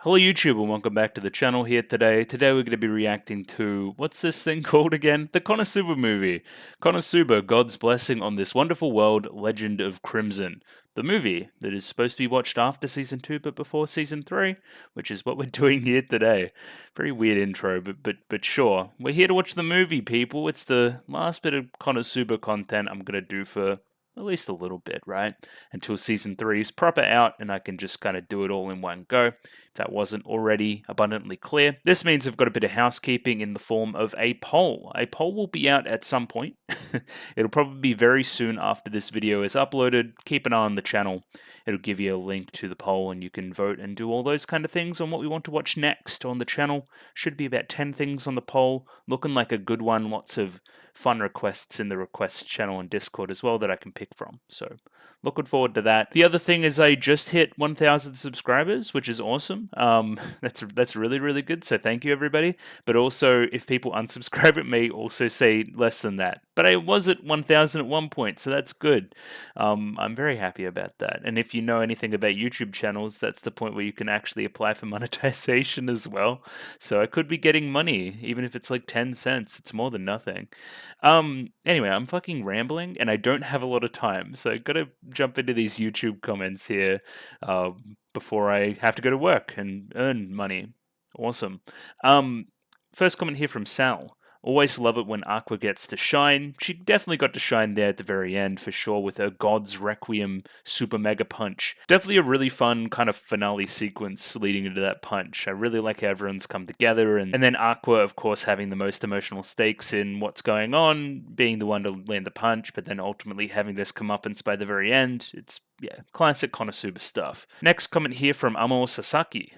Hello YouTube and welcome back to the channel here today. Today we're going to be reacting to, what's this thing called again? The Konosuba movie. Konosuba, God's Blessing on This Wonderful World, Legend of Crimson. The movie that is supposed to be watched after Season 2 but before Season 3, which is what we're doing here today. Very weird intro, but sure. We're here to watch the movie, people. It's the last bit of Konosuba content I'm going to do for at least a little bit, right? Until Season 3 is proper out and I can just kind of do it all in one go. If that wasn't already abundantly clear. This means I've got a bit of housekeeping in the form of a poll. A poll will be out at some point. It'll probably be very soon after this video is uploaded. Keep an eye on the channel. It'll give you a link to the poll and you can vote and do all those kind of things on what we want to watch next on the channel. Should be about 10 things on the poll. Looking like a good one. Lots of fun requests in the requests channel and Discord as well that I can pick from. So looking forward to that. The other thing is I just hit 1,000 subscribers, which is awesome. That's really, really good. So thank you, everybody. But also, if people unsubscribe at me, also say less than that. But I was at 1,000 at one point, so that's good. I'm very happy about that. And if you know anything about YouTube channels, that's the point where you can actually apply for monetization as well. So I could be getting money, even if it's like 10 cents. It's more than nothing. Anyway, I'm fucking rambling, and I don't have a lot of time, so I gotta jump into these YouTube comments here before I have to go to work and earn money. Awesome. First comment here from Sal. Always love it when Aqua gets to shine. She definitely got to shine there at the very end for sure with her God's Requiem super mega punch. Definitely a really fun kind of finale sequence leading into that punch. I really like how everyone's come together and then Aqua, of course, having the most emotional stakes in what's going on, being the one to land the punch, but then ultimately having this comeuppance by the very end. It's yeah, classic Konosuba stuff. Next comment here from Amo Sasaki.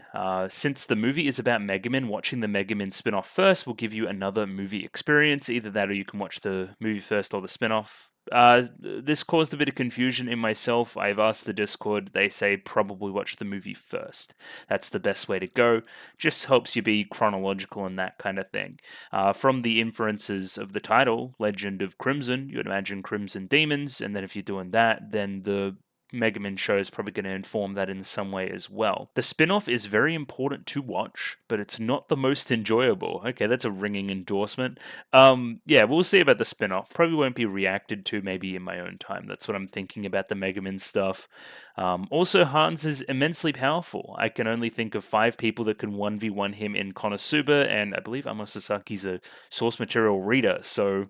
Since the movie is about Megumin, watching the Megumin spin-off first will give you another movie experience. Either that or you can watch the movie first or the spin-off. This caused a bit of confusion in myself. I've asked the Discord. They say probably watch the movie first. That's the best way to go. Just helps you be chronological and that kind of thing. From the inferences of the title, Legend of Crimson, you would imagine Crimson Demons, and then if you're doing that, then the Megumin show is probably going to inform that in some way as well. The spin-off is very important to watch, but it's not the most enjoyable. Okay, that's a ringing endorsement. Yeah, we'll see about the spin-off. Probably won't be reacted to maybe in my own time. That's what I'm thinking about the Megumin stuff. Also, Hans is immensely powerful. I can only think of 5 people that can 1v1 him in Konosuba, and I believe Amo Sasaki's a source material reader, so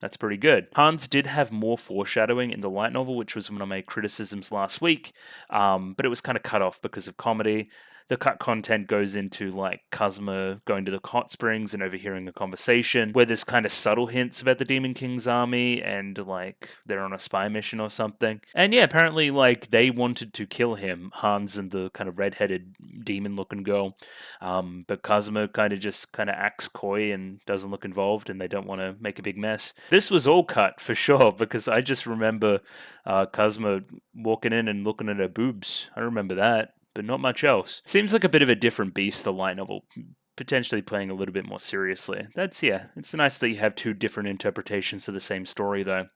that's pretty good. Hans did have more foreshadowing in the light novel, which was one of my criticisms last week, but it was kind of cut off because of comedy. The cut content goes into like Kazuma going to the hot springs and overhearing a conversation where there's kind of subtle hints about the Demon King's army and like they're on a spy mission or something. And yeah, apparently like they wanted to kill him, Hans and the kind of redheaded demon looking girl. But Kazuma kind of acts coy and doesn't look involved and they don't want to make a big mess. This was all cut for sure because I just remember Kazuma walking in and looking at her boobs. I remember that, but not much else. Seems like a bit of a different beast, the light novel, potentially playing a little bit more seriously. Yeah, it's nice that you have 2 different interpretations of the same story, though.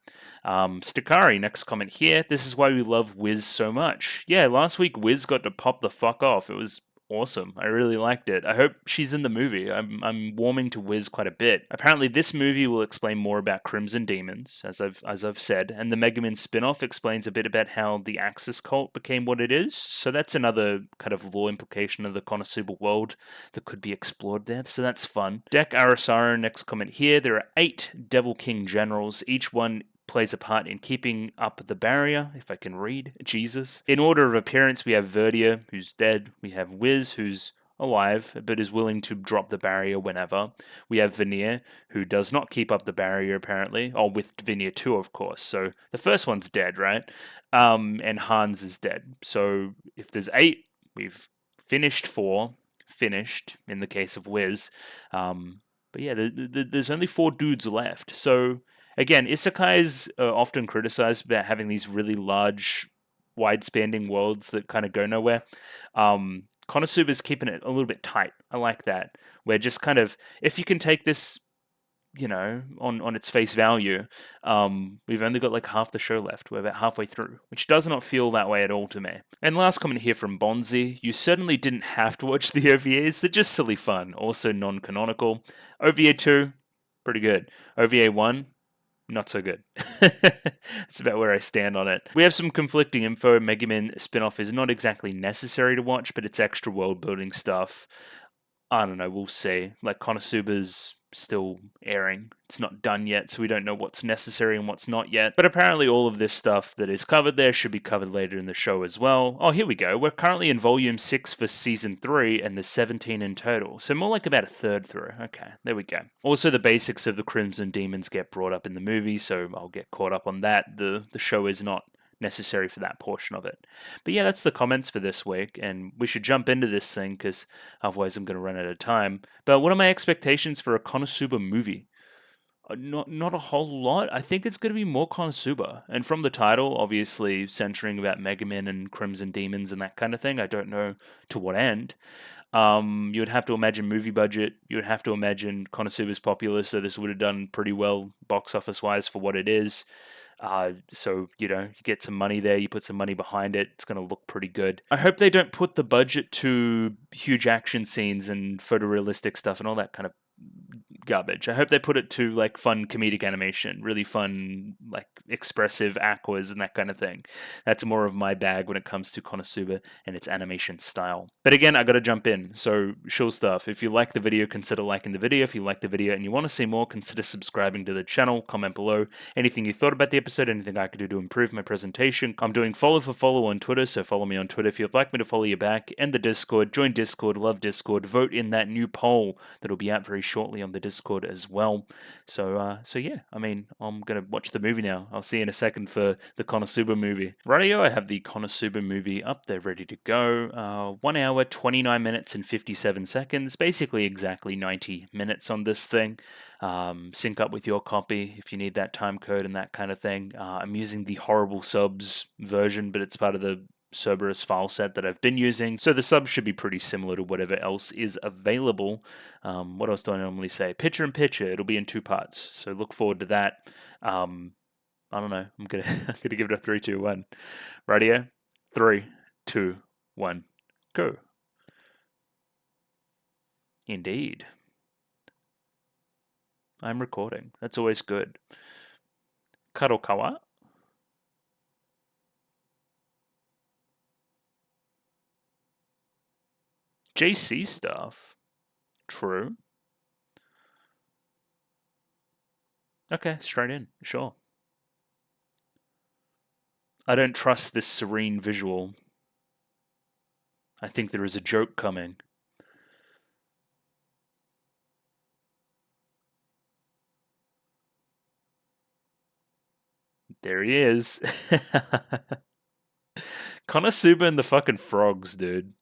Stakari, next comment here. This is why we love Wiz so much. Yeah, last week Wiz got to pop the fuck off. It was awesome. I really liked it. I hope she's in the movie. I'm warming to Wiz quite a bit. Apparently, this movie will explain more about Crimson Demons, as I've said, and the Megumin spin-off explains a bit about how the Axis cult became what it is. So that's another kind of lore implication of the Konosuba world that could be explored there. So that's fun. Deck Arasaro, next comment here. There are 8 Devil King generals. Each one plays a part in keeping up the barrier, if I can read, Jesus. In order of appearance, we have Verdia, who's dead. We have Wiz, who's alive, but is willing to drop the barrier whenever. We have Veneer, who does not keep up the barrier, apparently. Oh, with Veneer too, of course. So the first one's dead, right? And Hans is dead. So if there's 8, we've finished 4. Finished, in the case of Wiz. But yeah, there's only 4 dudes left. So again, isekais are often criticized about having these really large, wide-spanning worlds that kind of go nowhere. Konosuba's keeping it a little bit tight. I like that. Where just kind of, if you can take this you know, on its face value, we've only got like half the show left. We're about halfway through, which does not feel that way at all to me. And last comment here from Bonzi: you certainly didn't have to watch the OVAs. They're just silly fun, also non-canonical. OVA 2, pretty good. OVA 1, not so good. That's about where I stand on it. We have some conflicting info. Mega Man spin-off is not exactly necessary to watch, but it's extra world-building stuff. I don't know, we'll see. Like, Konosuba's still airing. It's not done yet, so we don't know what's necessary and what's not yet. But apparently all of this stuff that is covered there should be covered later in the show as well. Oh, here we go. We're currently in volume 6 for season 3, and there's 17 in total. So more like about a third through. Okay, there we go. Also, the basics of the Crimson Demons get brought up in the movie, so I'll get caught up on that. The show is not necessary for that portion of it. But yeah, that's the comments for this week, and we should jump into this thing because otherwise I'm going to run out of time. But what are my expectations for a Konosuba movie? Not a whole lot. I think it's going to be more Konosuba. And from the title, obviously centering about Mega Man and Crimson Demons and that kind of thing, I don't know to what end. You would have to imagine movie budget. You would have to imagine Konosuba's popular, so this would have done pretty well box office wise for what it is. So, you know, you get some money there, you put some money behind it, it's going to look pretty good. I hope they don't put the budget to huge action scenes and photorealistic stuff and all that kind of garbage. I hope they put it to like fun comedic animation, really fun, like expressive aquas and that kind of thing. That's more of my bag when it comes to Konosuba and its animation style. But again, I gotta jump in. So, sure stuff. If you like the video, consider liking the video. If you like the video and you want to see more, consider subscribing to the channel. Comment below anything you thought about the episode, anything I could do to improve my presentation. I'm doing follow for follow on Twitter, so follow me on Twitter if you'd like me to follow you back. And the Discord. Join Discord, love Discord. Vote in that new poll that'll be out very shortly on the Discord as well. So yeah, I mean, I'm gonna watch the movie now. I'll see you in a second for the Konosuba movie. Rightio, I have the Konosuba movie up there ready to go. 1 hour, 29 minutes and 57 seconds. Basically exactly 90 minutes on this thing. Sync up with your copy if you need that time code and that kind of thing. I'm using the Horrible Subs version, but it's part of the Cerberus file set that I've been using, so the sub should be pretty similar to whatever else is available. What else do I normally say? Picture in picture, it'll be in 2 parts, so look forward to that. I don't know, I'm gonna I'm gonna give it a 3, 2, 1. Radio, 3, 2, 1, go. Indeed. I'm recording. That's always good. Kadokawa? JC stuff. True. Okay, straight in. Sure. I don't trust this serene visual. I think there is a joke coming. There he is. Konosuba and the fucking frogs, dude.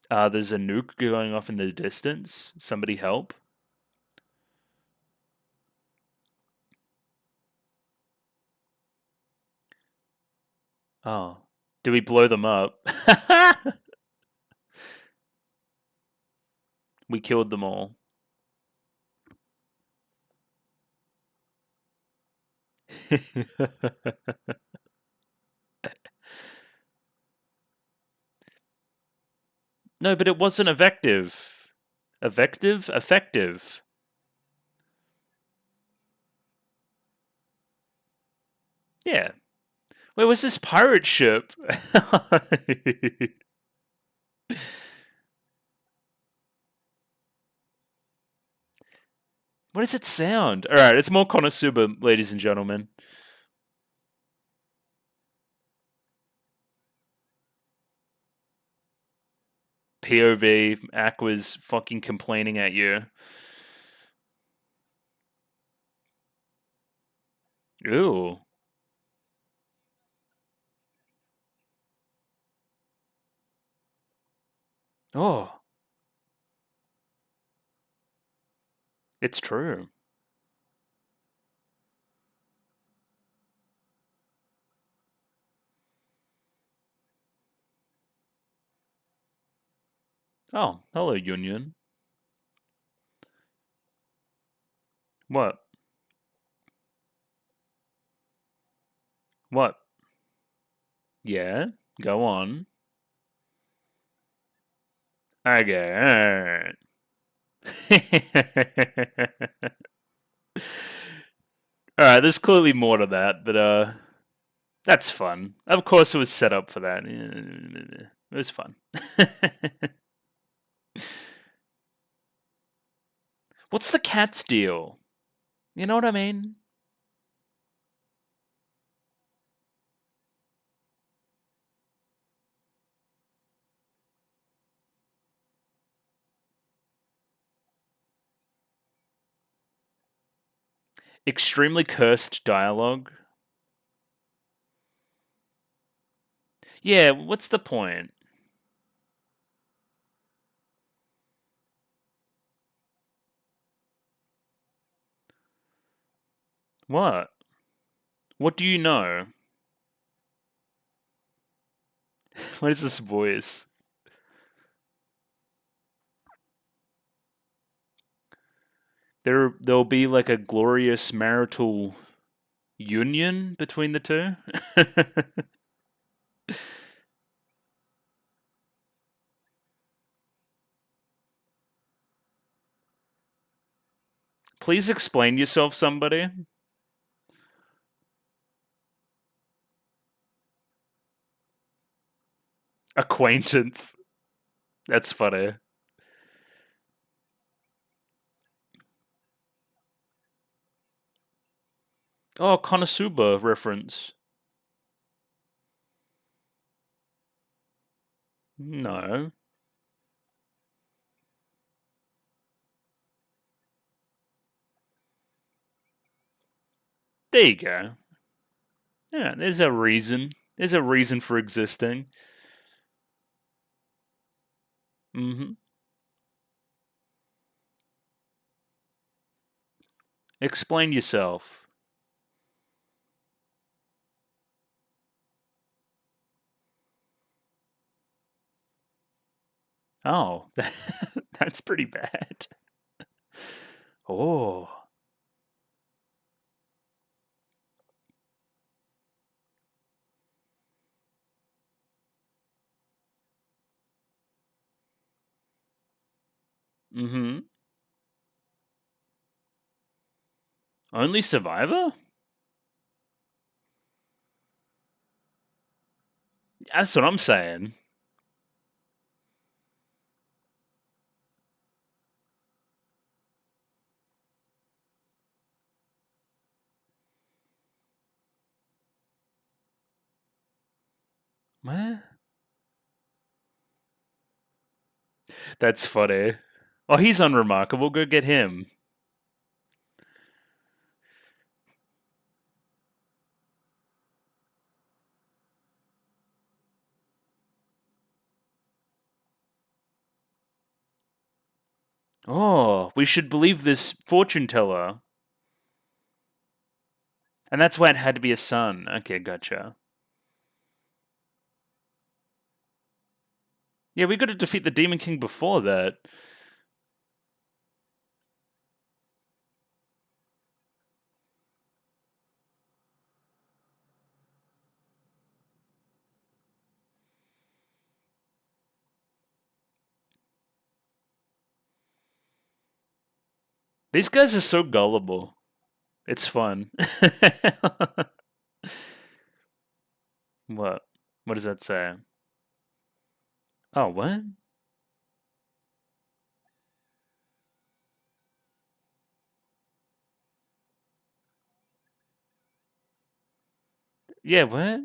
There's a nuke going off in the distance. Somebody help. Oh. Do we blow them up? We killed them all. No, but it wasn't effective. Effective? Effective. Yeah. Where was this pirate ship? What does it sound? Alright, it's more Konosuba, ladies and gentlemen. POV, Aqua's fucking complaining at you. Ooh. Oh. It's true. Oh, hello, Union. What? What? Yeah, go on. Okay, alright. Alright, there's clearly more to that, but that's fun. Of course it was set up for that. It was fun. What's the cat's deal? You know what I mean? Extremely cursed dialogue. Yeah, what's the point? What? What do you know? What is this voice? There'll be like a glorious marital union between the two? Please explain yourself, somebody. Acquaintance. That's funny. Oh, Konosuba reference. No. There you go. Yeah, there's a reason. There's a reason for existing. Mm-hmm. Explain yourself. Oh, that's pretty bad. Oh. Mm-hmm. Only survivor? That's what I'm saying. What? That's funny. Oh, he's unremarkable. Go get him. Oh, we should believe this fortune teller. And that's why it had to be a son. Okay, gotcha. Yeah, we got to defeat the Demon King before that. These guys are so gullible. It's fun. What? What does that say? Oh, what? Yeah, what?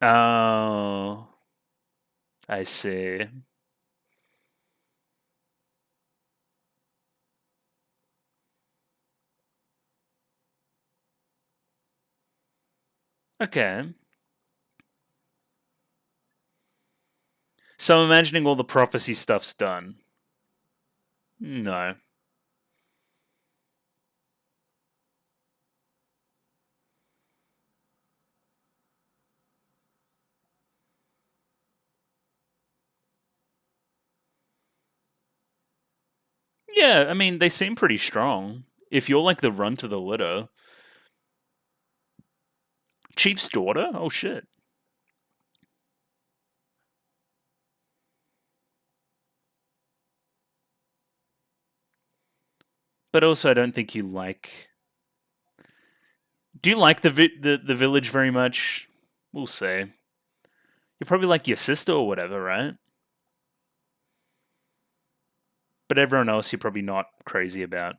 Oh, I see. Okay. So I'm imagining all the prophecy stuff's done. No. Yeah, I mean, they seem pretty strong. If you're like the runt of the litter. Chief's daughter? Oh shit. But also, I don't think you like. Do you like the village very much? We'll say. You probably like your sister or whatever, right? But everyone else, you're probably not crazy about.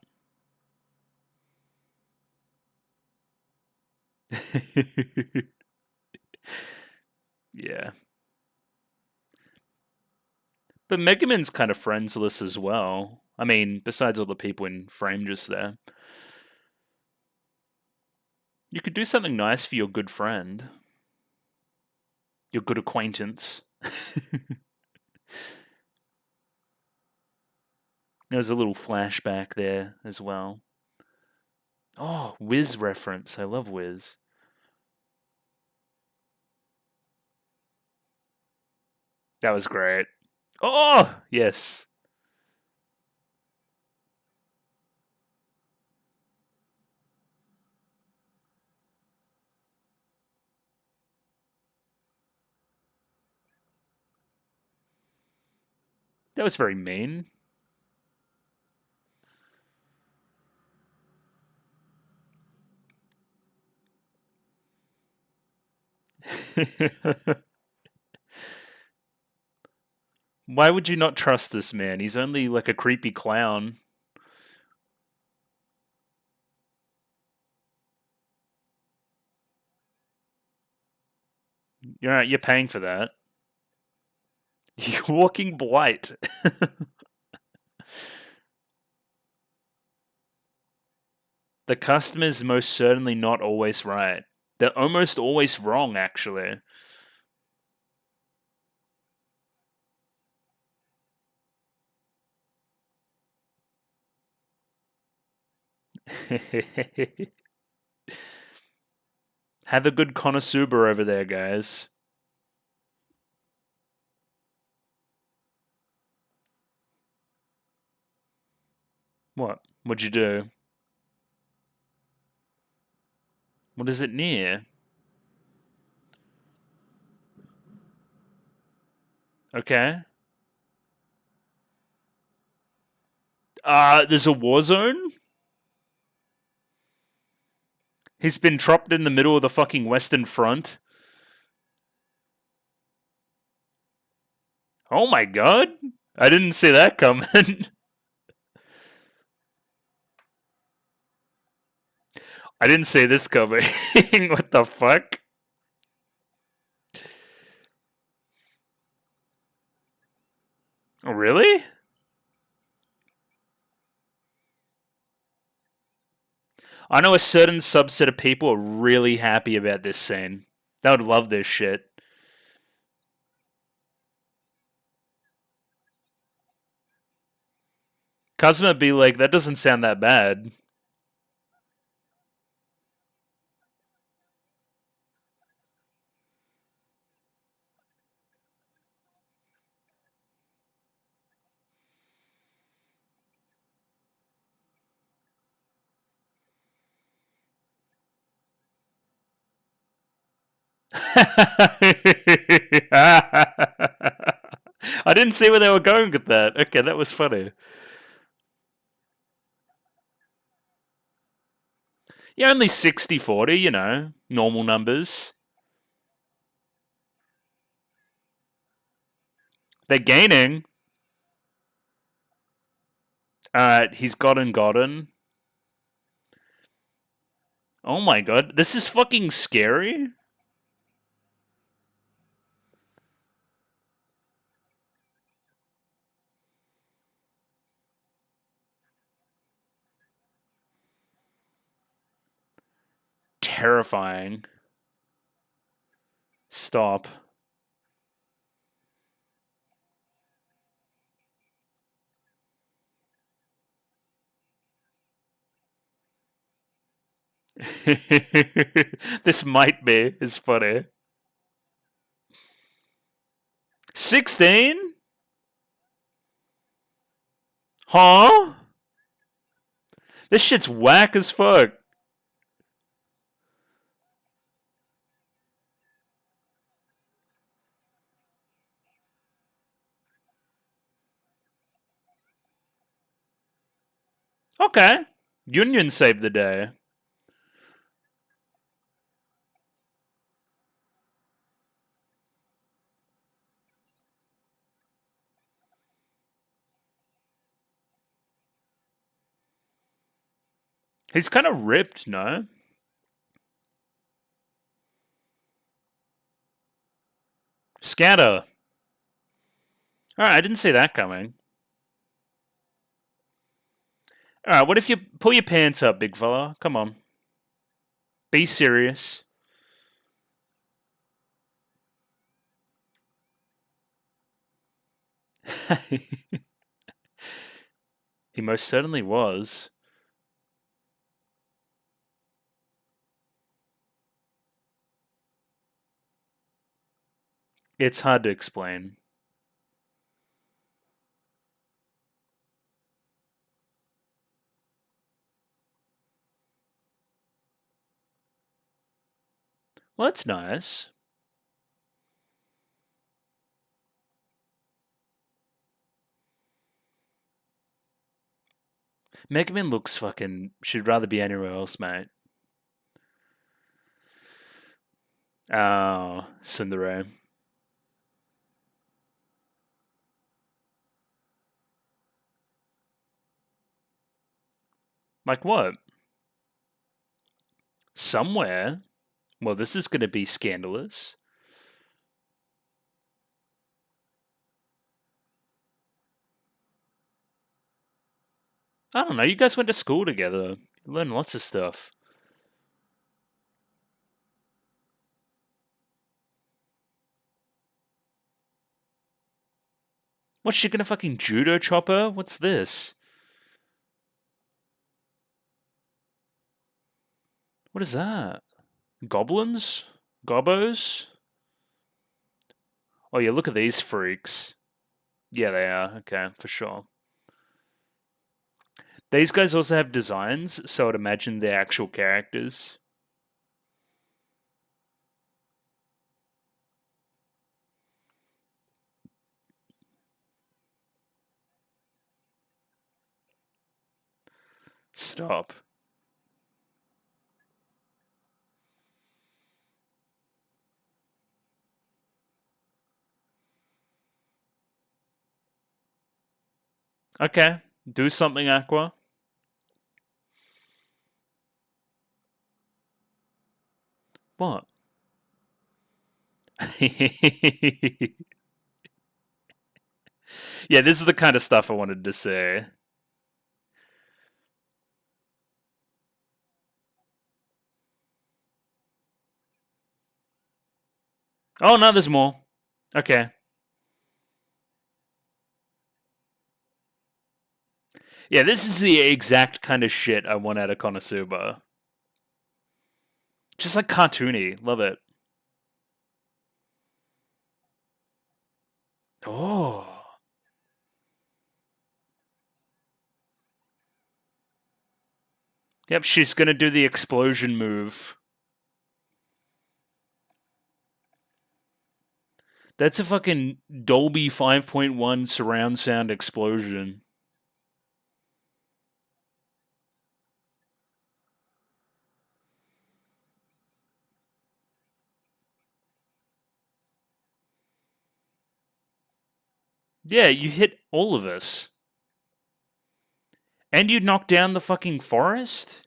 Yeah. But Megaman's kind of friendless as well. I mean, besides all the people in frame just there. You could do something nice for your good friend. Your good acquaintance. There's a little flashback there as well. Oh, Wiz reference. I love Wiz. That was great. Oh, yes. That was very mean. Why would you not trust this man? He's only like a creepy clown. You're paying for that. You're walking blight. The customer's most certainly not always right. They're almost always wrong, actually. Have a good Konosuba over there, guys. What? What'd you do? What is it near? Okay. There's a war zone? He's been trapped in the middle of the fucking Western Front. Oh my god. I didn't see that coming. I didn't see this coming. What the fuck? Really? I know a certain subset of people are really happy about this scene. They would love this shit. Kazuma be like, that doesn't sound that bad. I didn't see where they were going with that. Okay, that was funny. Yeah, only 60-40, normal numbers. They're gaining. Alright, he's gotten. Oh my god, this is fucking scary. Terrifying. Stop. This might be. Is funny. 16? Huh? This shit's whack as fuck. Okay. Union saved the day. He's kind of ripped, no? Scatter. Alright, I didn't see that coming. Alright, what if you pull your pants up, big fella? Come on. Be serious. He most certainly was. It's hard to explain. Well, that's nice. Megaman looks fucking... Should rather be anywhere else, mate. Oh, Tsundere. Like what? Somewhere? Well, this is going to be scandalous. I don't know. You guys went to school together. You learned lots of stuff. What's she gonna fucking judo chop her? What's this? What is that? Goblins? Gobbos? Oh yeah, look at these freaks. Yeah, they are. Okay, for sure. These guys also have designs, so I'd imagine they're actual characters. Stop. Okay, do something, Aqua. What? Yeah, this is the kind of stuff I wanted to say. Oh, no, there's more. Okay. Yeah, this is the exact kind of shit I want out of Konosuba. Just like cartoony. Love it. Oh. Yep, she's gonna do the explosion move. That's a fucking Dolby 5.1 surround sound explosion. Yeah, you hit all of us. And you knocked down the fucking forest?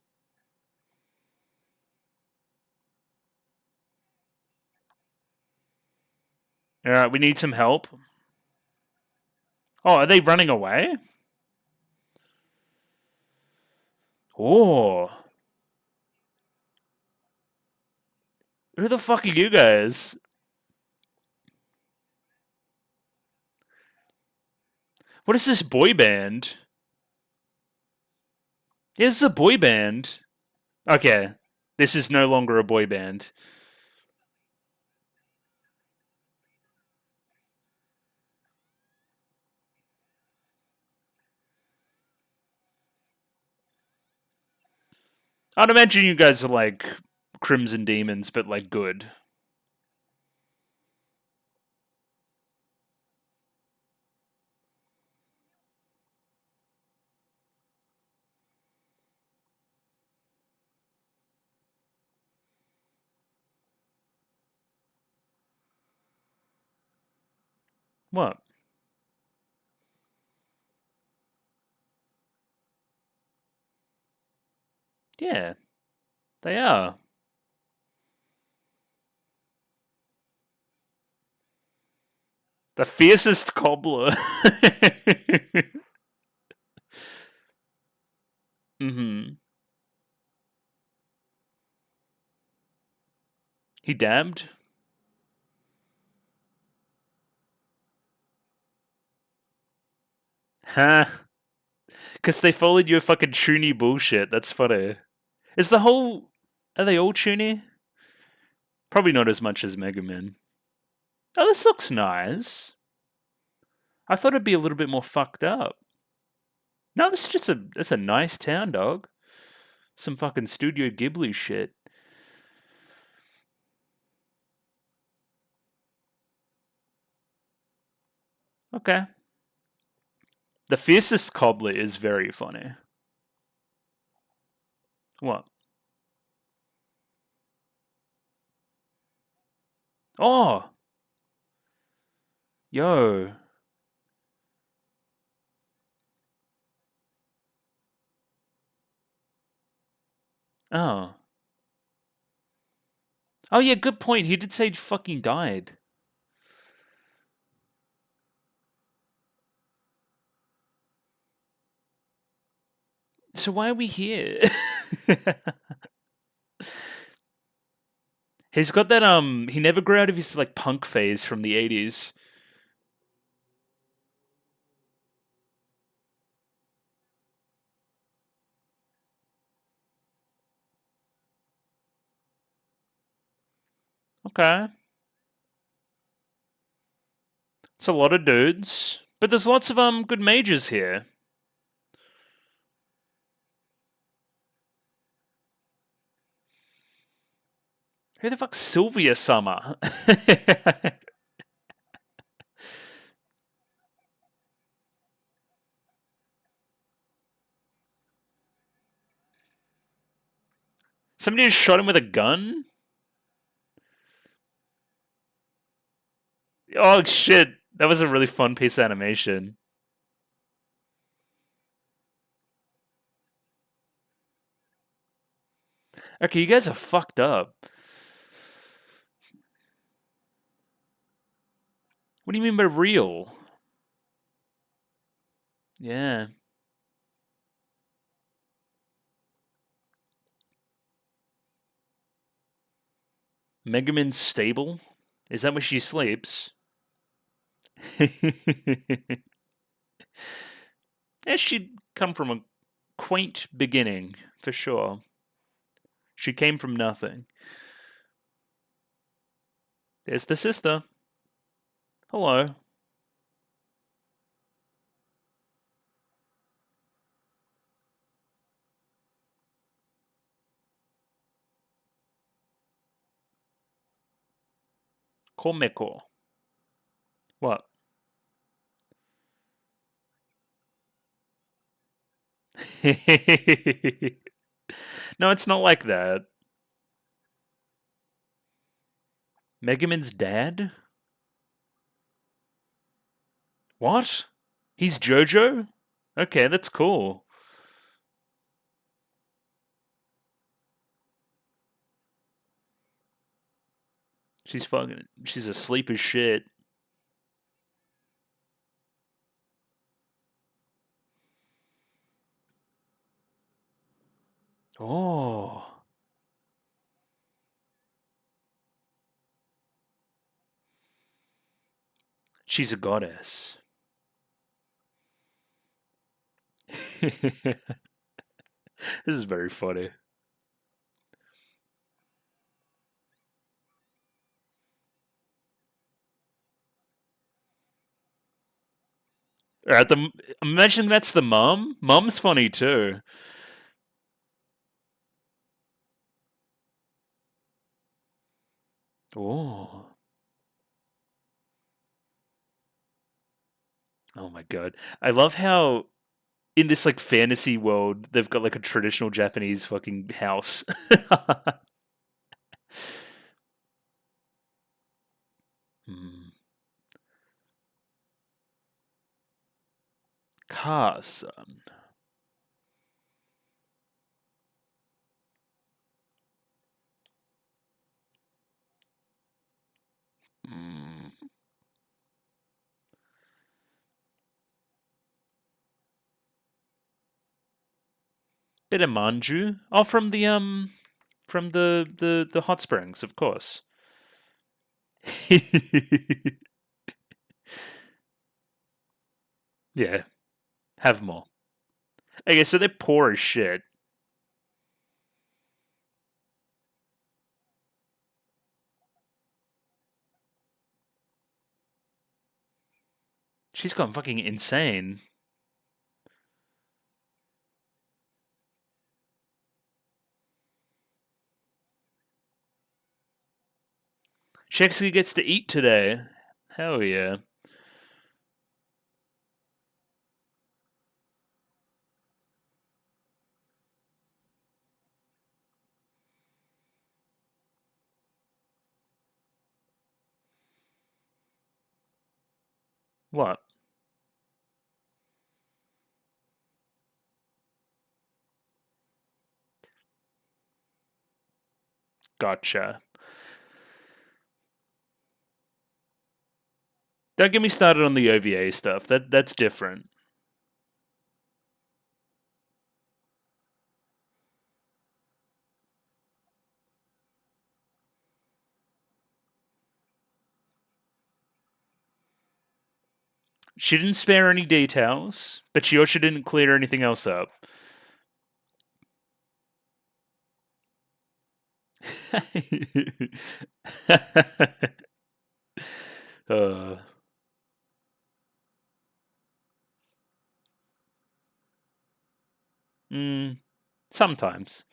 Alright, we need some help. Oh, are they running away? Oh. Who the fuck are you guys? What is this boy band? Yeah, this is a boy band. Okay. This is no longer a boy band. I'd imagine you guys are like Crimson Demons, but like good. What? Yeah, they are. The fiercest cobbler. hmm He dabbed? Huh? Because they followed your fucking Chuny bullshit. That's funny. Is the whole. Are they all Chuny? Probably not as much as Mega Man. Oh, this looks nice. I thought it'd be a little bit more fucked up. No, this is just a. It's a nice town, dog. Some fucking Studio Ghibli shit. Okay. The fiercest cobbler is very funny. What? Oh, yo. Oh. Oh yeah, good point. He did say he fucking died. So why are we here? He's got that he never grew out of his like punk phase from the 80s. Okay. It's a lot of dudes, but there's lots of good mages here. Who the fuck's Sylvia Summer? Somebody just shot him with a gun? Oh shit. That was a really fun piece of animation. Okay, you guys are fucked up. What do you mean by real? Yeah. Megumin's stable? Is that where she sleeps? Yeah, she'd come from a quaint beginning, for sure. She came from nothing. There's the sister. Hello. Komeko. What? No, it's not like that. Megumin's dad? What? He's JoJo? Okay, that's cool. She's asleep as shit. Oh. She's a goddess. This is very funny. Alright, imagine that's the mum. Mum's funny too. Oh. Oh my god. I love how in this like fantasy world they've got like a traditional Japanese fucking house. Hmm. Carson. Mm. Bit of manju. Oh, from the hot springs, of course. Yeah, have more. Okay, so they're poor as shit. She's gone fucking insane. She actually gets to eat today. Hell yeah. What? Gotcha. Don't get me started on the OVA stuff. That's different. She didn't spare any details, but she also didn't clear anything else up. uh, mm, sometimes.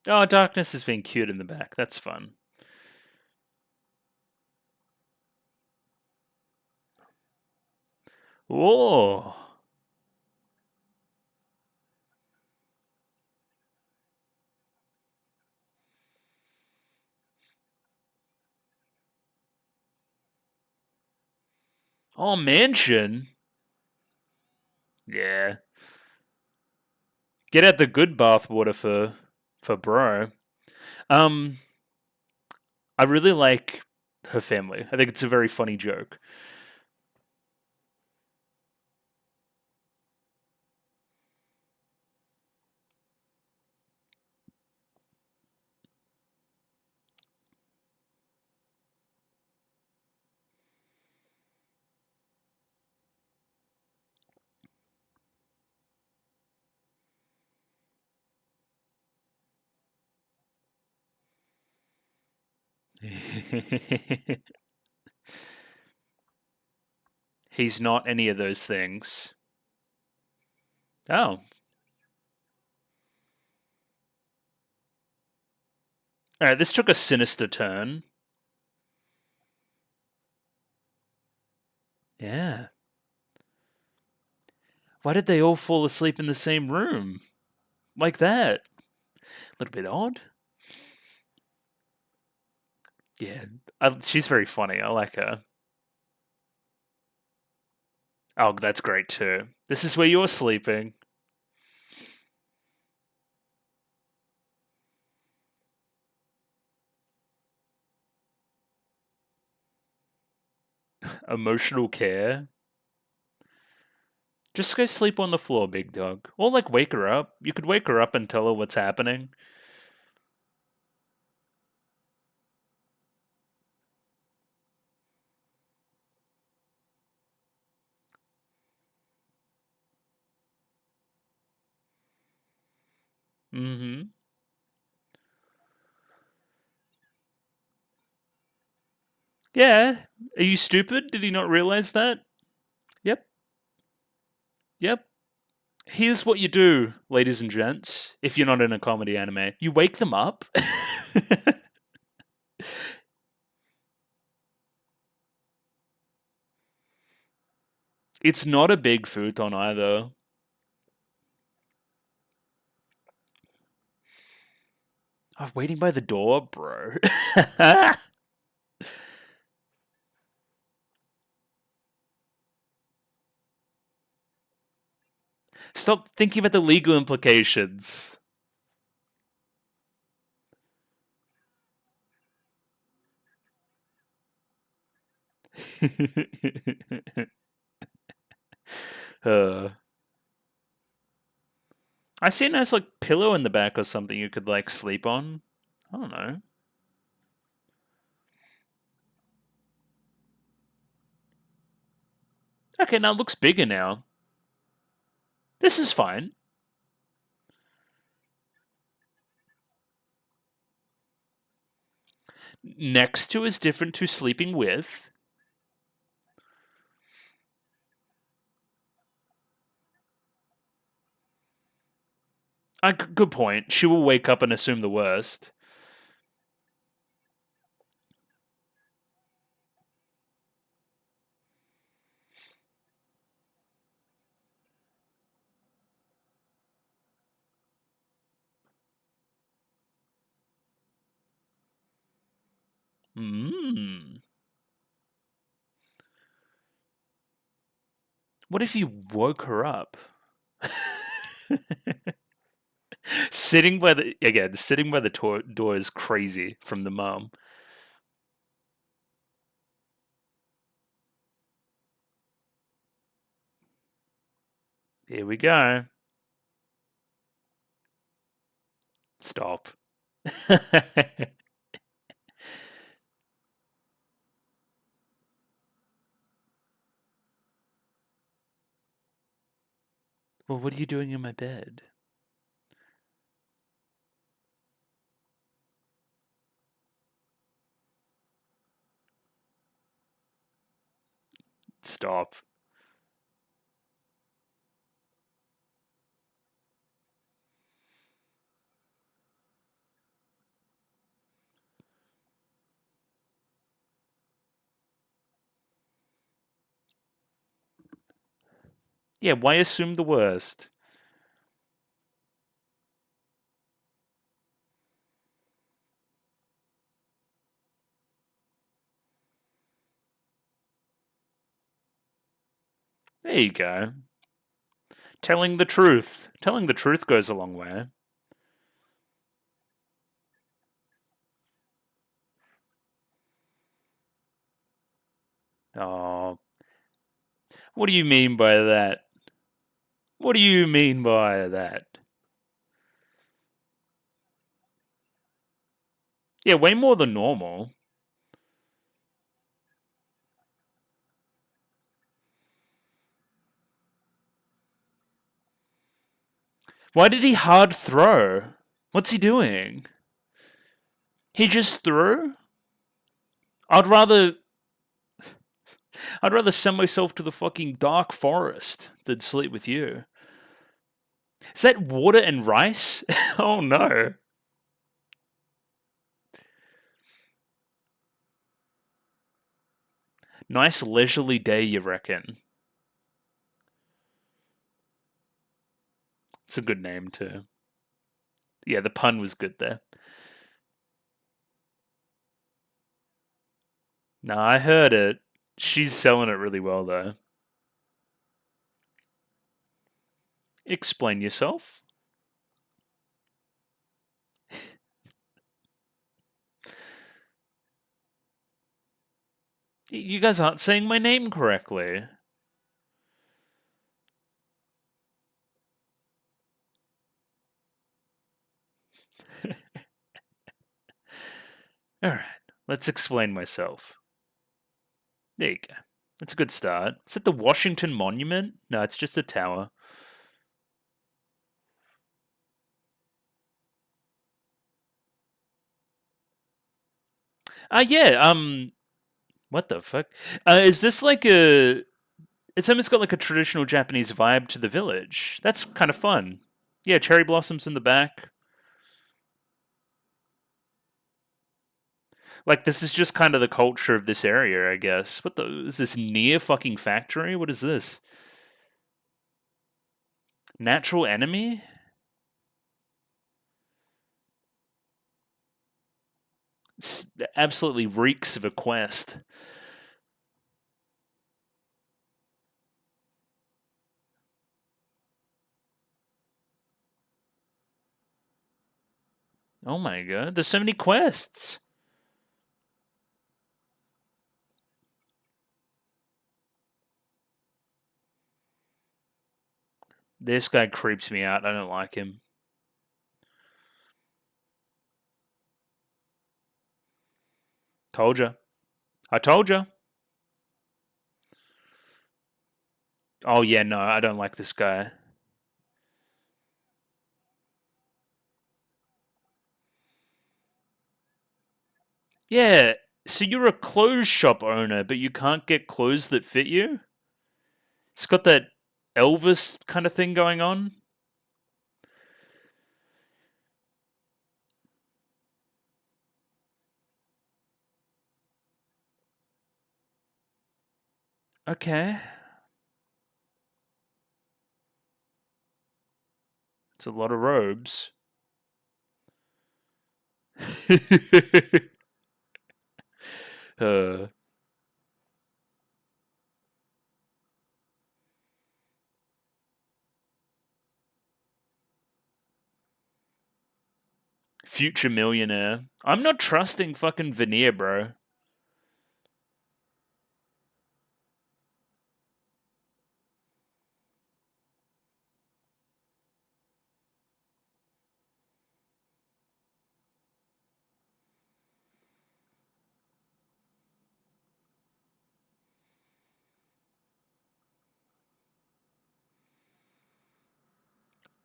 Oh, Darkness is being cute in the back. That's fun. Whoa. Oh, mansion. Yeah. Get out the good bathwater for bro. Um, I really like her family. I think it's a very funny joke. He's not any of those things. Oh. Alright, this took a sinister turn. Yeah. Why did they all fall asleep in the same room? Like that? A little bit odd. Yeah. She's very funny. I like her. Oh, that's great too. This is where you're sleeping. Emotional care. Just go sleep on the floor, big dog. Or like wake her up. You could wake her up and tell her what's happening. Mm-hmm. Yeah. Are you stupid? Did he not realize that? Yep. Yep. Here's what you do, ladies and gents, if you're not in a comedy anime. You wake them up. It's not a big futon either. I'm waiting by the door, bro. Stop thinking about the legal implications. uh, I see a nice like pillow in the back or something you could like sleep on. I don't know. Okay, now it looks bigger now. This is fine. Next to is different to sleeping with. Good point. She will wake up and assume the worst. Hmm. What if you woke her up? Sitting by the door is crazy from the mom. Here we go. Stop. Well, what are you doing in my bed? Stop. Yeah, why assume the worst? There you go. Telling the truth. Telling the truth goes a long way. Oh, what do you mean by that? What do you mean by that? Yeah, way more than normal. Why did he hard throw? What's he doing? He just threw? I'd rather I'd rather send myself to the fucking dark forest than sleep with you. Is that water and rice? Oh no. Nice leisurely day, you reckon? It's a good name too. Yeah, the pun was good there. No, I heard it. She's selling it really well though. Explain yourself. You guys aren't saying my name correctly. Alright, let's explain myself. There you go. That's a good start. Is it the Washington Monument? No, it's just a tower. Yeah, What the fuck? Is this like a... It's almost got like a traditional Japanese vibe to the village. That's kind of fun. Yeah, cherry blossoms in the back. Like, this is just kind of the culture of this area, I guess. What the... Is this near fucking factory? What is this? Natural enemy? Absolutely reeks of a quest. Oh my god, there's so many quests. This guy creeps me out. I don't like him. Told you. I told you. Oh yeah, no, I don't like this guy. Yeah, so you're a clothes shop owner, but you can't get clothes that fit you? It's got that Elvis kind of thing going on. Okay. It's a lot of robes. uh, future millionaire. I'm not trusting fucking veneer, bro.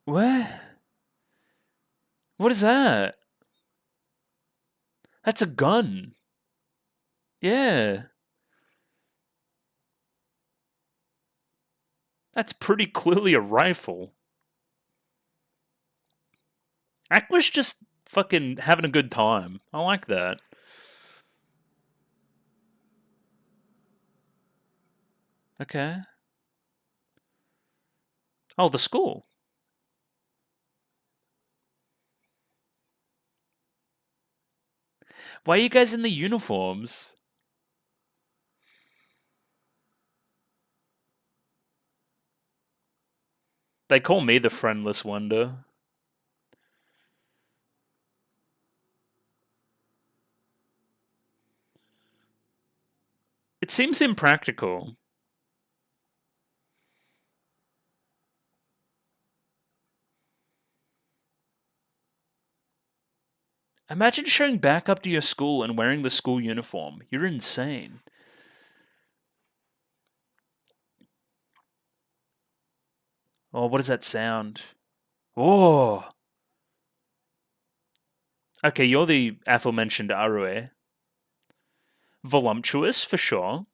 What? What is that? That's a gun. Yeah. That's pretty clearly a rifle. Aqua's just fucking having a good time. I like that. Okay. Oh, the school. Why are you guys in the uniforms? They call me the friendless wonder. It seems impractical. Imagine showing back up to your school and wearing the school uniform. You're insane. Oh, what does that sound? Oh. Okay, you're the aforementioned Arue. Voluptuous, for sure.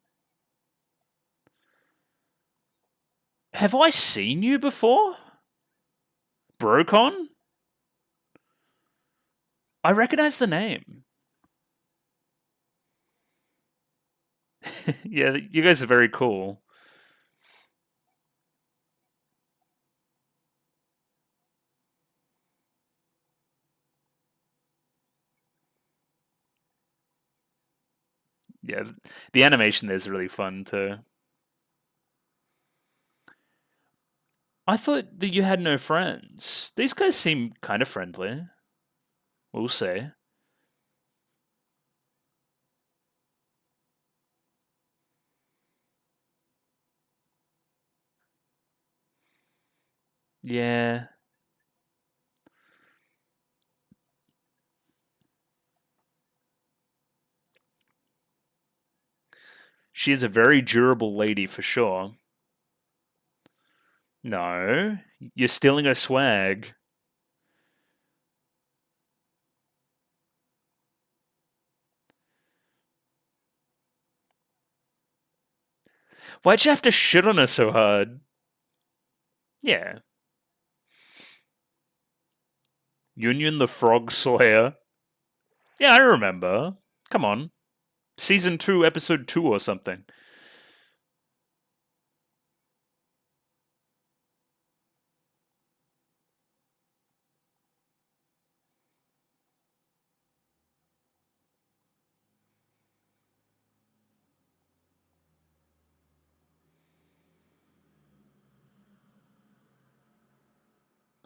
Have I seen you before? Brocon? I recognize the name. Yeah, you guys are very cool. Yeah, the animation there's really fun too. I thought that you had no friends. These guys seem kind of friendly. We'll see. Yeah. She is a very durable lady for sure. No. You're stealing her swag. Why'd you have to shit on her so hard? Yeah. Union the Frog Slayer. Yeah, I remember. Come on. Season 2, Episode 2 or something.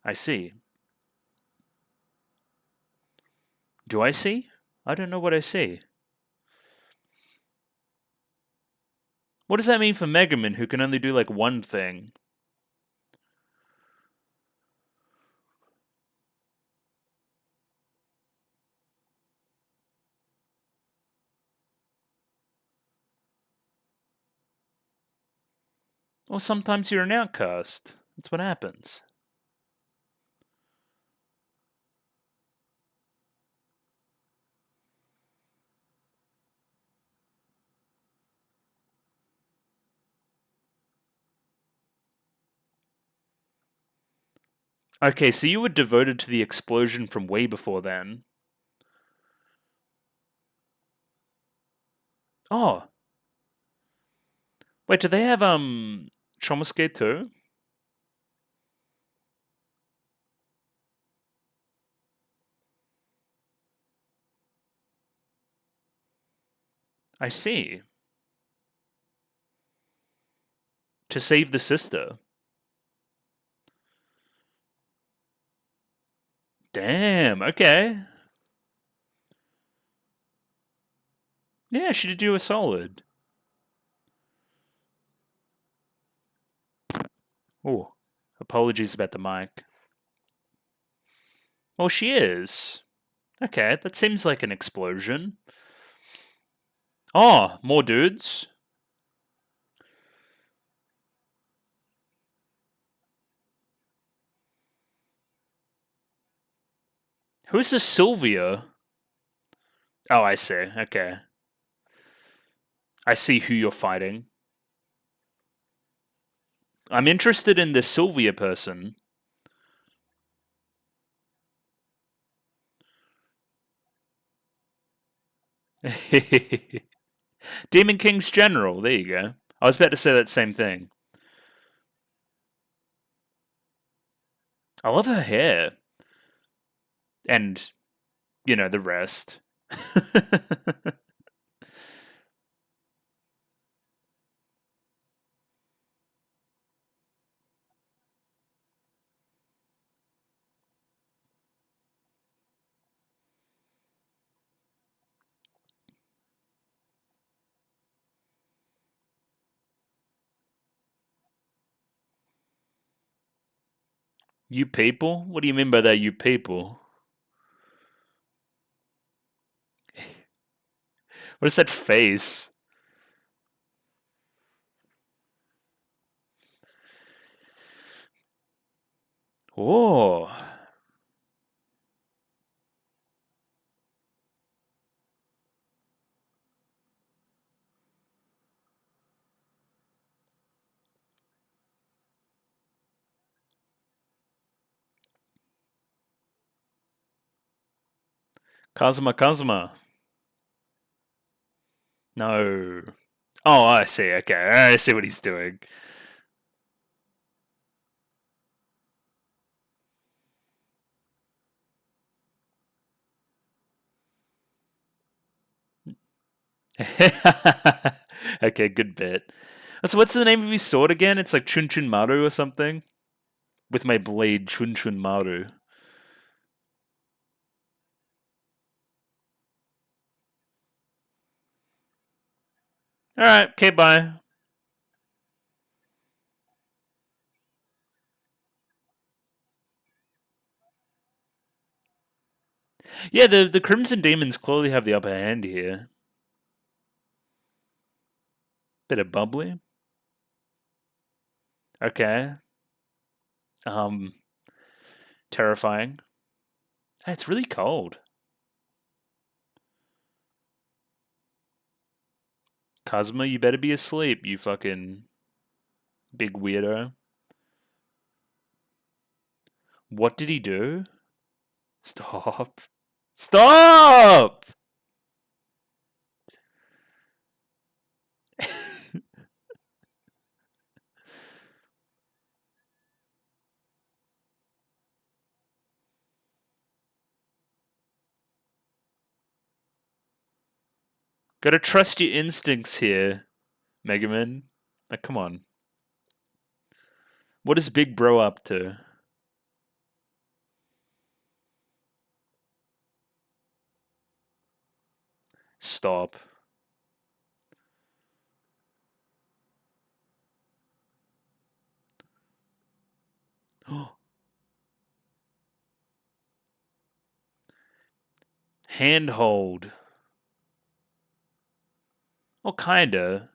I see. Do I see? I don't know what I see. What does that mean for Megaman, who can only do like one thing? Well, sometimes you're an outcast. That's what happens. Okay, so you were devoted to the explosion from way before then. Oh, wait, do they have Chomosuke too? I see. To save the sister. Damn, okay. Yeah, she did you a solid. Oh, apologies about the mic. Well, she is. Okay, that seems like an explosion. Oh, more dudes. Who's this Sylvia? Oh, I see. Okay. I see who you're fighting. I'm interested in this Sylvia person. Demon King's General. There you go. I was about to say that same thing. I love her hair. And, you know, the rest. You people? What do you mean by that, you people? What is that face? Oh. Kazuma Kazuma. No. Oh, I see. Okay. I see what he's doing. Okay, good bit. So what's the name of his sword again? It's like Chun Chun Maru or something? With my blade, Chun Chun Maru. Alright, okay, bye. Yeah, the Crimson Demons clearly have the upper hand here. Bit of bubbly. Okay. Um, Terrifying. Hey, it's really cold. Kazuma, you better be asleep, you fucking big weirdo. What did he do? Stop. Stop! Gotta trust your instincts here, Mega Man. Like, come on. What is Big Bro up to? Stop. Handhold. Well, kinda.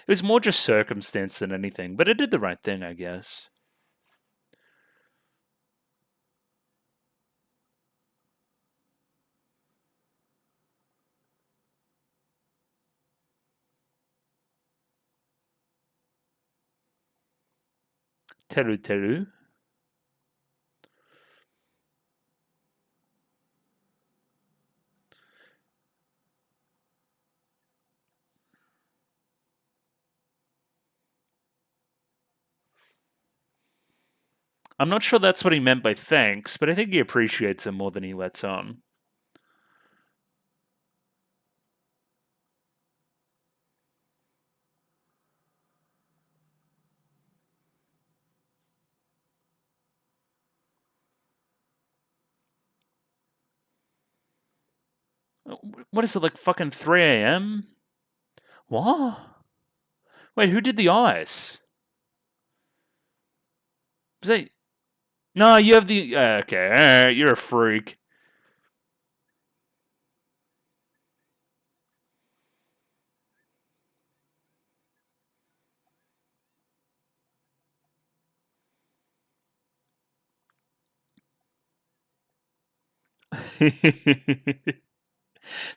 It was more just circumstance than anything, but it did the right thing, I guess. Teru Teru. I'm not sure that's what he meant by thanks, but I think he appreciates him more than he lets on. What is it, like fucking 3 a.m.? What? Wait, who did the ice? Was that... No, you have the... okay, alright, you're a freak.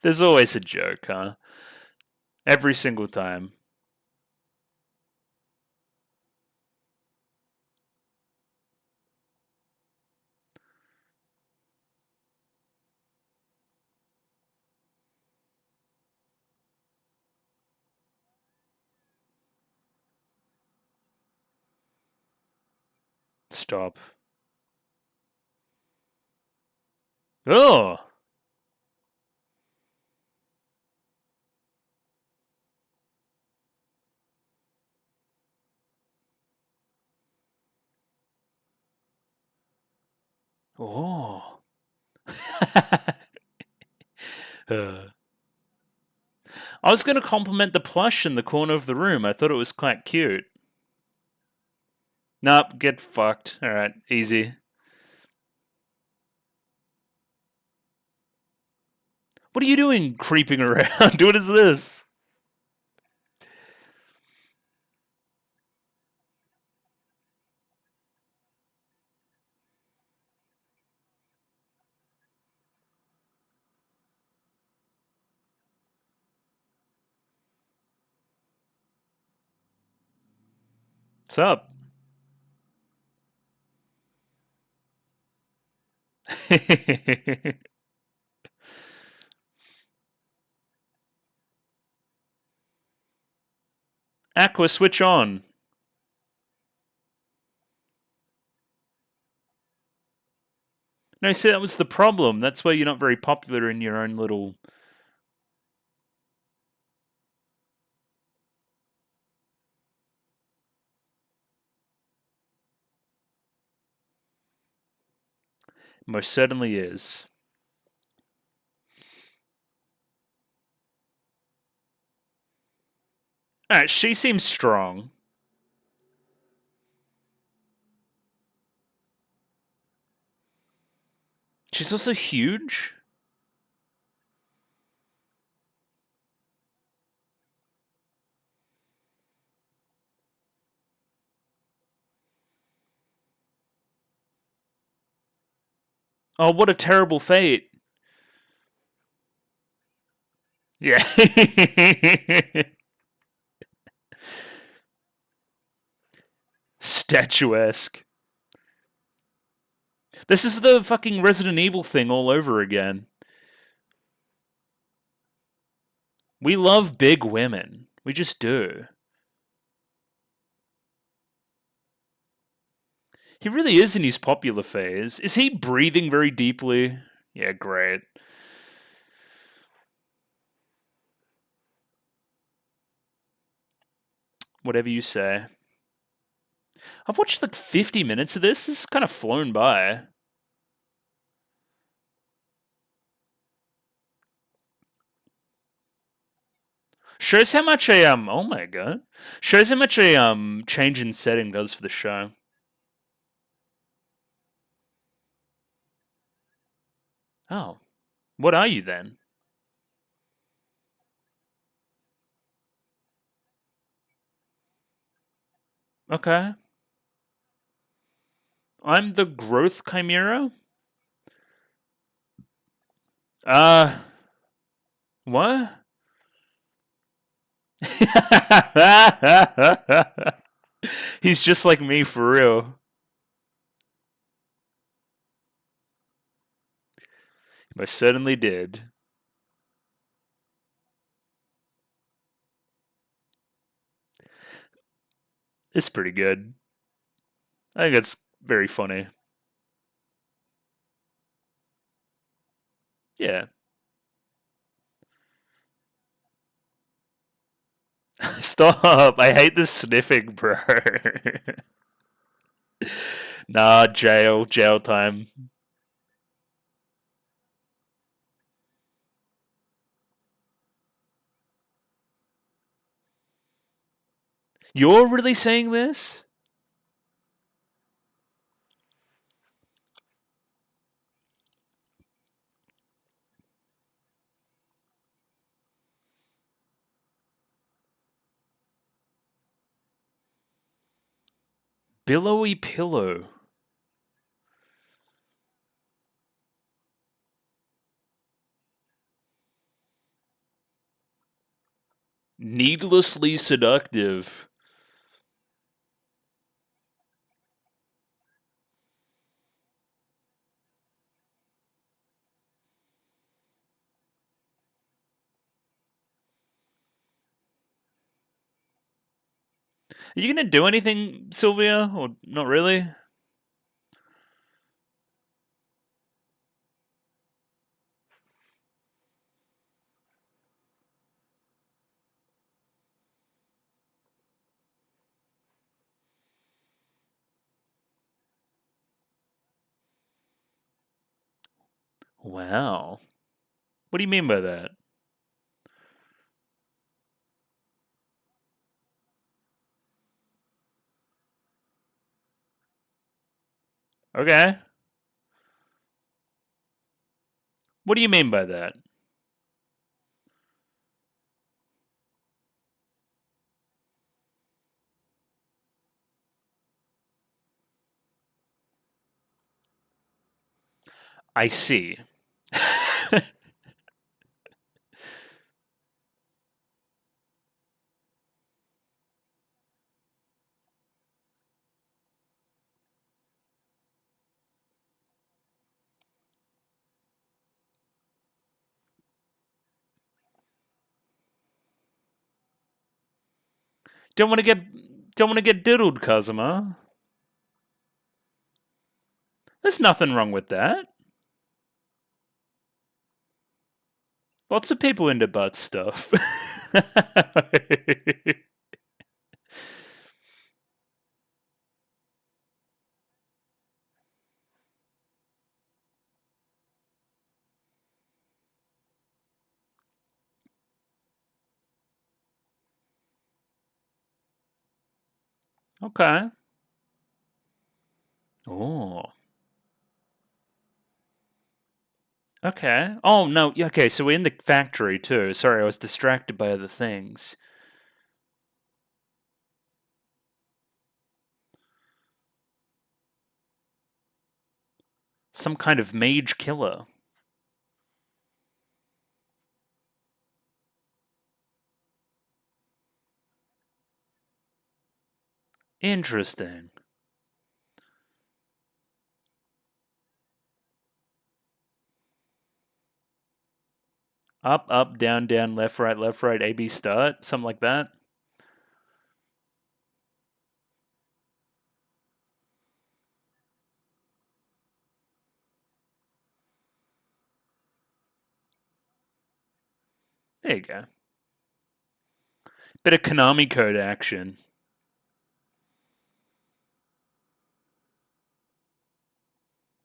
There's always a joke, huh? Every single time. Stop. Oh! Oh. I was going to compliment the plush in the corner of the room. I thought it was quite cute. Nope, get fucked. Alright, easy. What are you doing creeping around? What is this? What's up? Aqua, switch on. No, see, that was the problem. That's why you're not very popular in your own little... Most certainly is. Alright, she seems strong. She's also huge. Oh, what a terrible fate. Yeah. Statuesque. This is the fucking Resident Evil thing all over again. We love big women. We just do. He really is in his popular phase. Is he breathing very deeply? Yeah, great. Whatever you say. I've watched like 50 minutes of this. This is kind of flown by. Shows how much a oh my god. Shows how much a change in setting does for the show. Oh. What are you then? Okay. I'm the growth chimera? Uh what? He's just like me for real. I certainly did. It's pretty good. I think it's very funny. Yeah. Stop. I hate this sniffing, bro. Nah, jail time. You're really saying this? Billowy pillow. Needlessly seductive. Are you gonna do anything, Sylvia? Or not really? Wow. What do you mean by that? Okay. What do you mean by that? I see. Don't want to get diddled, Kazuma. There's nothing wrong with that. Lots of people into butt stuff. Okay. Oh. Okay. Oh no. Yeah, okay, so we're in the factory too. Sorry, I was distracted by other things. Some kind of mage killer. Interesting. Up, up, down, down, left, right, A, B, start, something like that. There you go. Bit of Konami code action.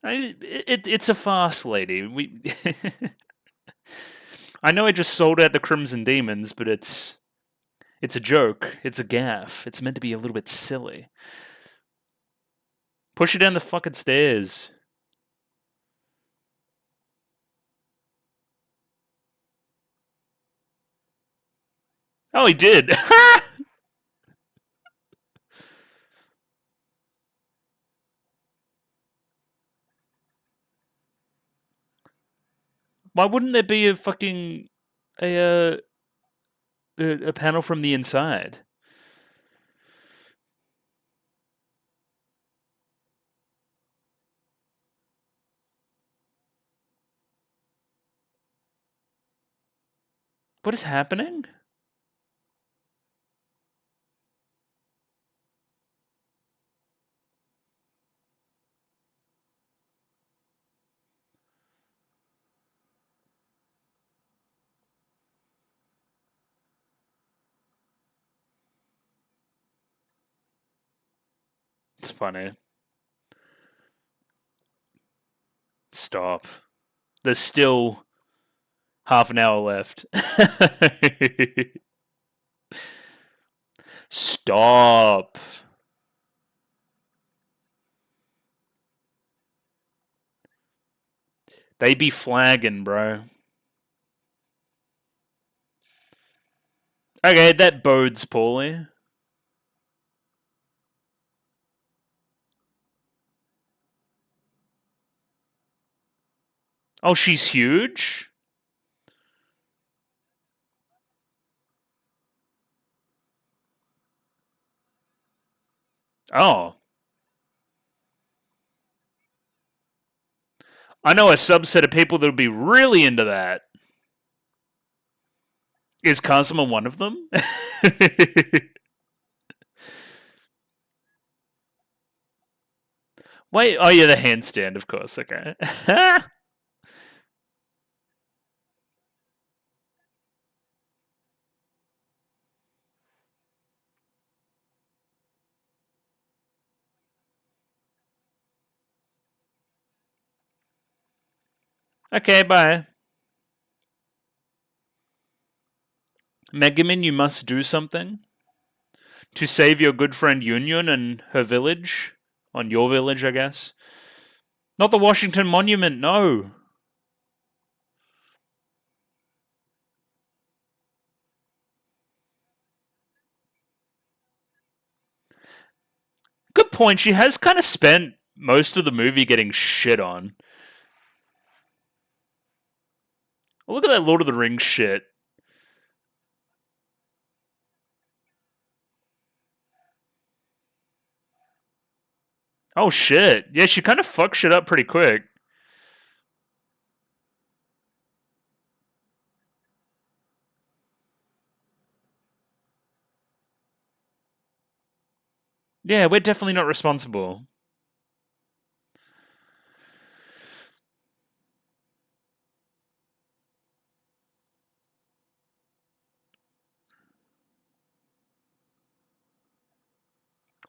It's a farce, lady. I know I just sold out the Crimson Demons, but it's a joke. It's a gaff. It's meant to be a little bit silly. Push it down the fucking stairs. Oh, he did. Why wouldn't there be a fucking a panel from the inside? What is happening? It's funny. Stop. There's still half an hour left. Stop. They be flagging, bro. Okay, that bodes poorly. Oh, she's huge? Oh. I know a subset of people that'll be really into that. Is Kazuma one of them? Wait, oh yeah, the handstand, of course, okay. Okay, bye. Megumin, you must do something to save your good friend Union and her village. On your village, I guess. Not the Washington Monument, no. Good point. She has kind of spent most of the movie getting shit on. Well, look at that Lord of the Rings shit. Oh shit. Yeah, she kind of fucks shit up pretty quick. Yeah, we're definitely not responsible.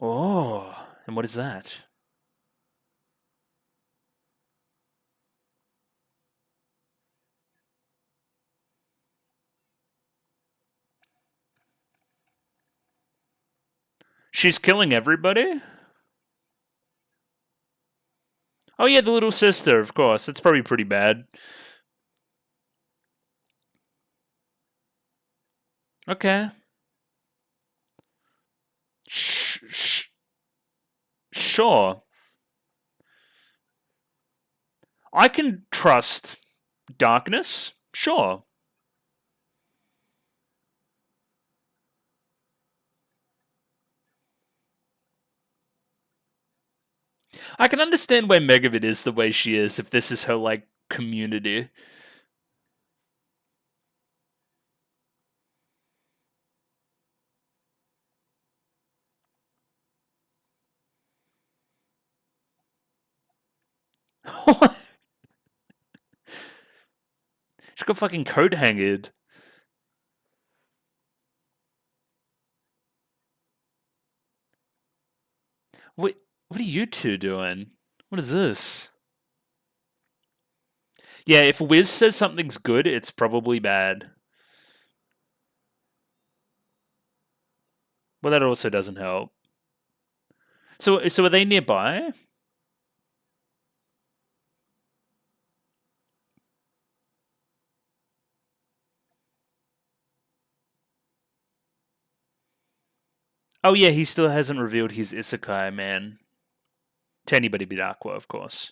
Oh, and what is that? She's killing everybody? Oh yeah, the little sister, of course. That's probably pretty bad. Okay. Sure. I can trust darkness. Sure. I can understand why Megabit is the way she is if this is her, like, community. She got fucking coat hanged. What are you two doing? What is this? Yeah, if Wiz says something's good, it's probably bad. Well, that also doesn't help. So are they nearby? Oh yeah, he still hasn't revealed his Isekai man to anybody but Aqua, of course.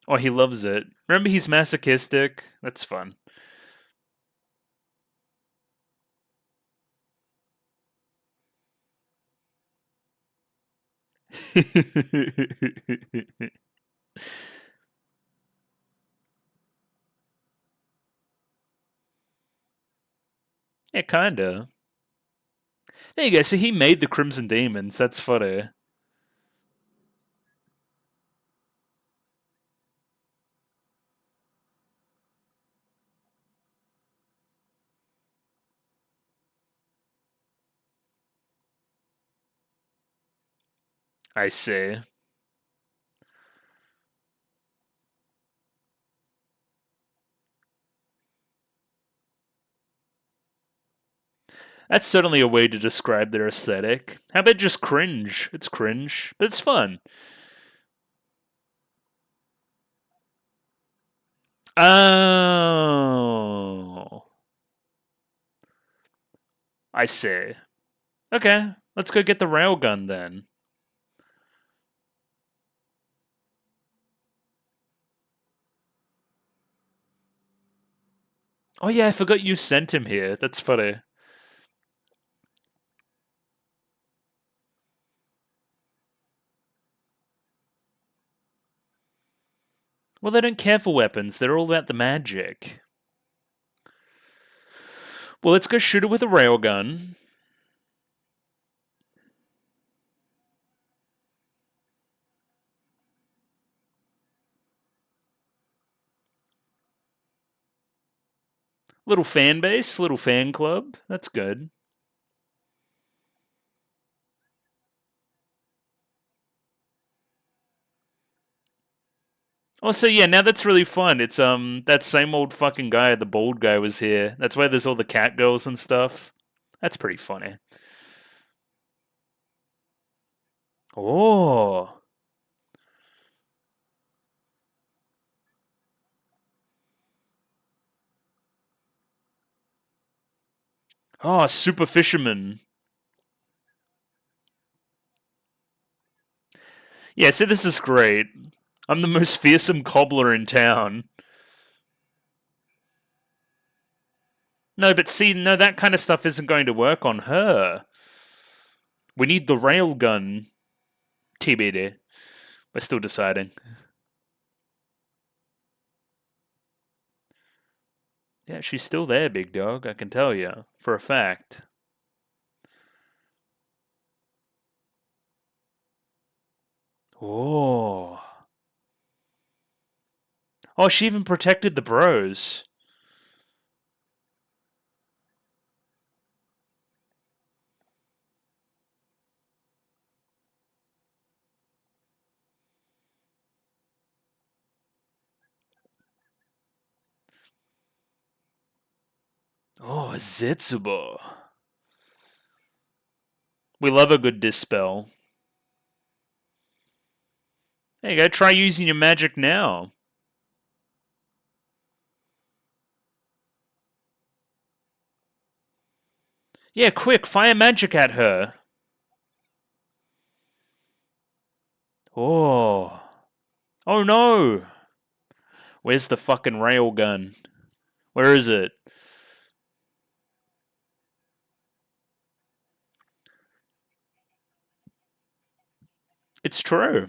Oh, he loves it. Remember, he's masochistic. That's fun. Yeah, kinda. There you go. So he made the Crimson Demons. That's funny. I see. That's certainly a way to describe their aesthetic. How about just cringe? It's cringe, but it's fun. Oh, I see. Okay, let's go get the railgun then. Oh yeah, I forgot you sent him here. That's funny. Well, they don't care for weapons. They're all about the magic. Well, let's go shoot it with a railgun. Little fan base, little fan club. That's good. Also, yeah, now that's really fun. It's that same old fucking guy, the bald guy, was here. That's why there's all the cat girls and stuff. That's pretty funny. Oh, oh, super fisherman. Yeah, see, this is great. I'm the most fearsome cobbler in town. No, but see, no, that kind of stuff isn't going to work on her. We need the railgun. TBD. We're still deciding. Yeah, she's still there, big dog. I can tell you for a fact. Oh. Oh, she even protected the bros. Oh, Zetsubo. We love a good dispel. There you go. Try using your magic now. Yeah, quick, fire magic at her. Oh. Oh no! Where's the fucking railgun? Where is it? It's true.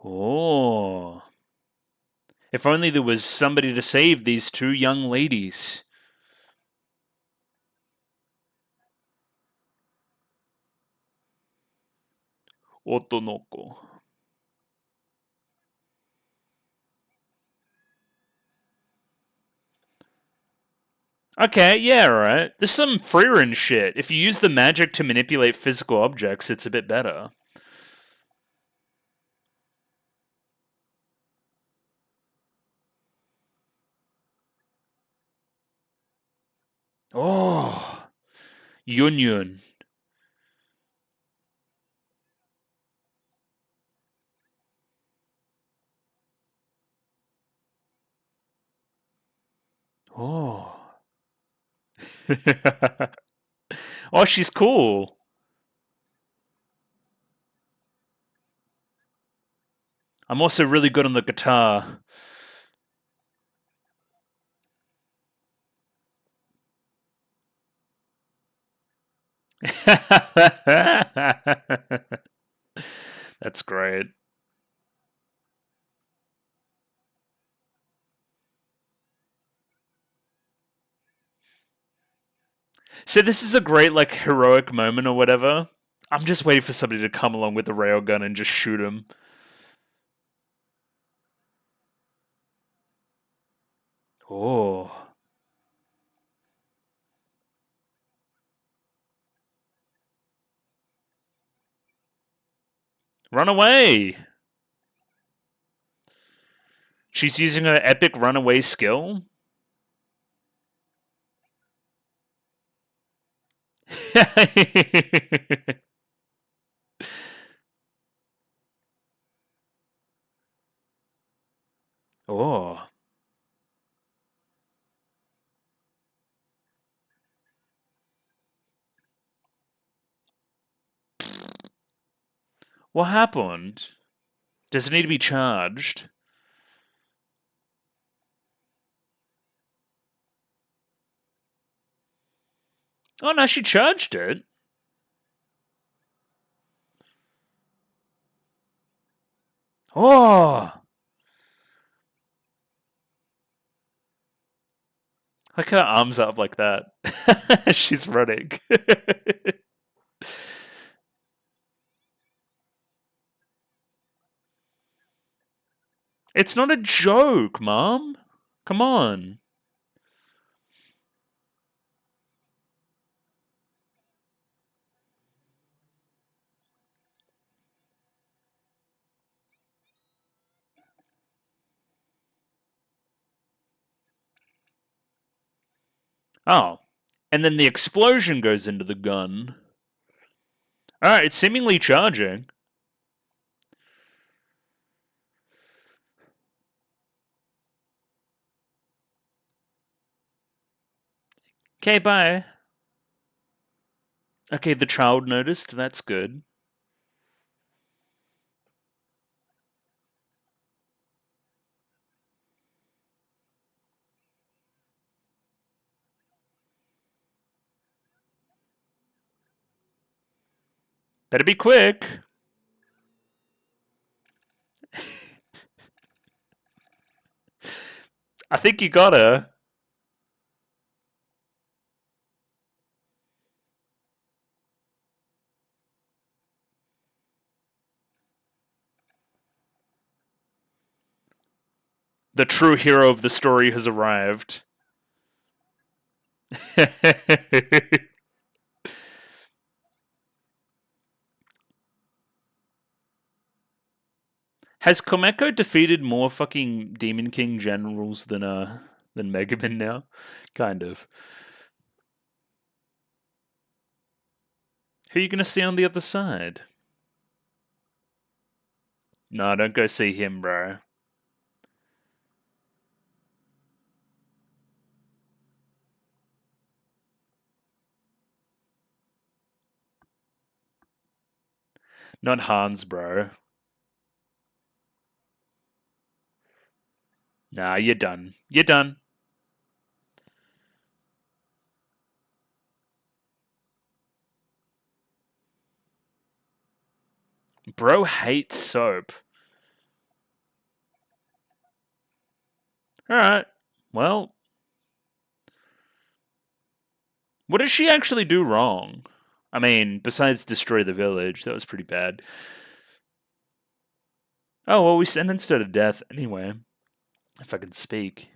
Oh. If only there was somebody to save these two young ladies. Otonoko. Okay, yeah, right. There's some Freerin shit. If you use the magic to manipulate physical objects, it's a bit better. Oh. Yun Yun. Oh. Oh, she's cool. I'm also really good on the guitar. That's great. So this is a great like heroic moment or whatever. I'm just waiting for somebody to come along with the railgun and just shoot him. Oh. Run away! She's using her epic runaway skill? Oh. What happened? Does it need to be charged? Oh no, she charged it. Oh. Like her arms up like that. She's running. It's not a joke, Mom. Come on. Oh. And then the explosion goes into the gun. Alright, it's seemingly charging. Okay, bye. Okay, the child noticed. That's good. Better be quick. I think you got her. The true hero of the story has arrived. Has Komeko defeated more fucking Demon King generals than Megaman now? Kind of. Who are you going to see on the other side? No, don't go see him, bro. Not Hans, bro. Nah, you're done. You're done. Bro hates soap. Alright. Well, what did she actually do wrong? I mean, besides destroy the village, that was pretty bad. Oh, well, we sentenced her to death anyway. If I could speak.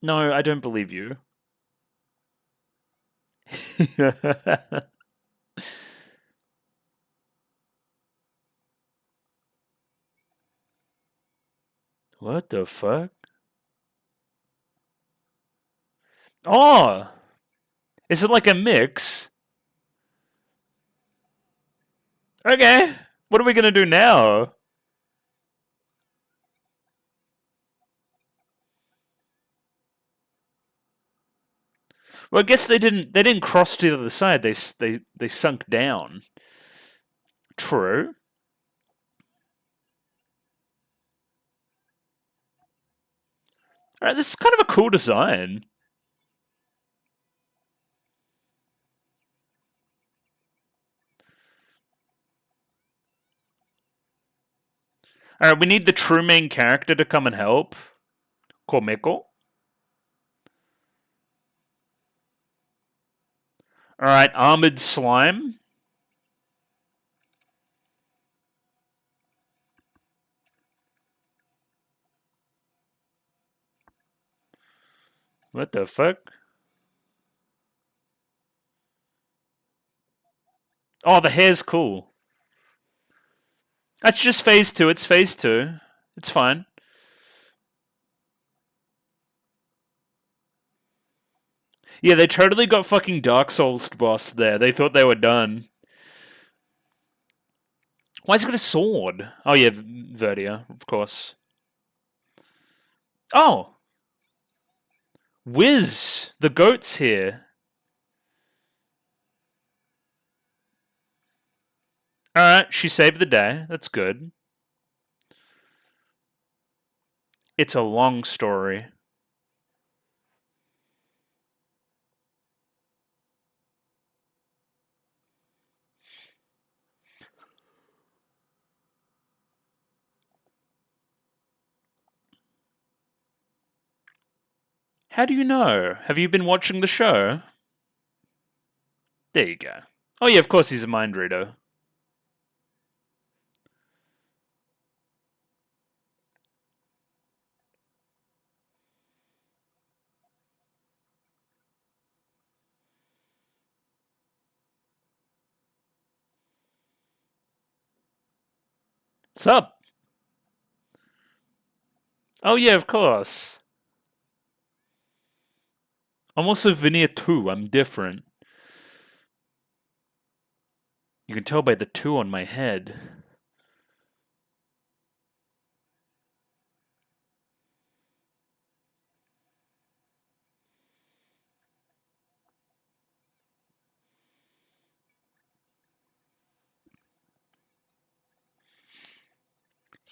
No, I don't believe you. What the fuck? Oh! Is it like a mix? Okay. What are we gonna do now? Well, I guess they didn't cross to the other side. They sunk down. True. All right, this is kind of a cool design. All right, we need the true main character to come and help. Komeko. All right, armored slime. What the fuck? Oh, the hair's cool. That's just phase 2. It's phase 2. It's fine. Yeah, they totally got fucking Dark Souls boss there. They thought they were done. Why has he got a sword? Oh yeah, Verdia, of course. Oh! Wiz! The goat's here. Alright, she saved the day. That's good. It's a long story. How do you know? Have you been watching the show? There you go. Oh yeah, of course he's a mind reader. What's up? Oh yeah, of course. I'm also Veneer too. I'm different. You can tell by the 2 on my head.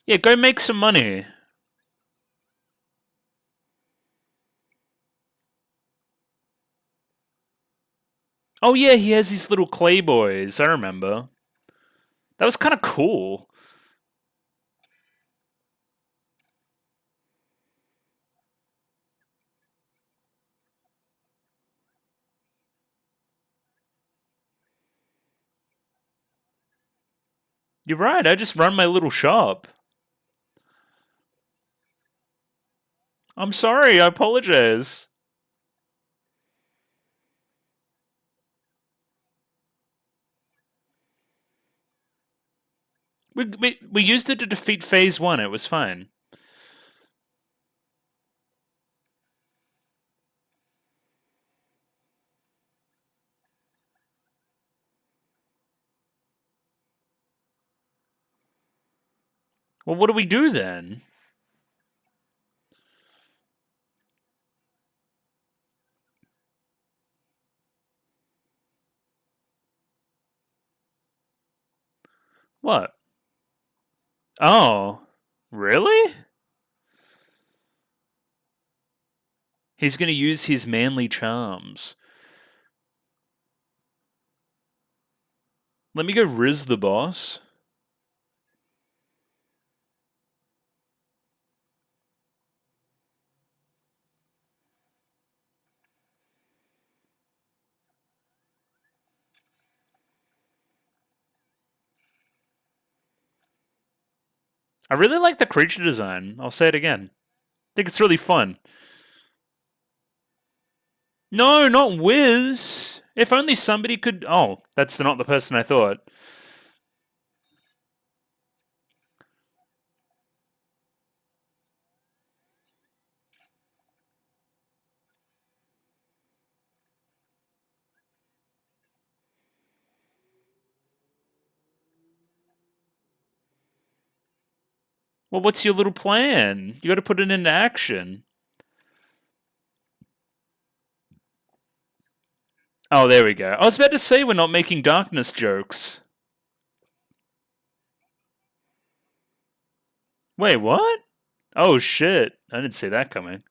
Yeah, go make some money. Oh yeah, he has these little clay boys. I remember. That was kind of cool. You're right, I just run my little shop. I'm sorry, I apologize. We used it to defeat phase 1, it was fine. Well, what do we do then? What? Oh, really? He's going to use his manly charms. Let me go Riz the boss. I really like the creature design. I'll say it again. I think it's really fun. No, not Wiz. If only somebody could... Oh, that's not the person I thought. Well, what's your little plan? You got to put it into action. Oh, there we go. I was about to say we're not making darkness jokes. Wait, what? Oh, shit. I didn't see that coming.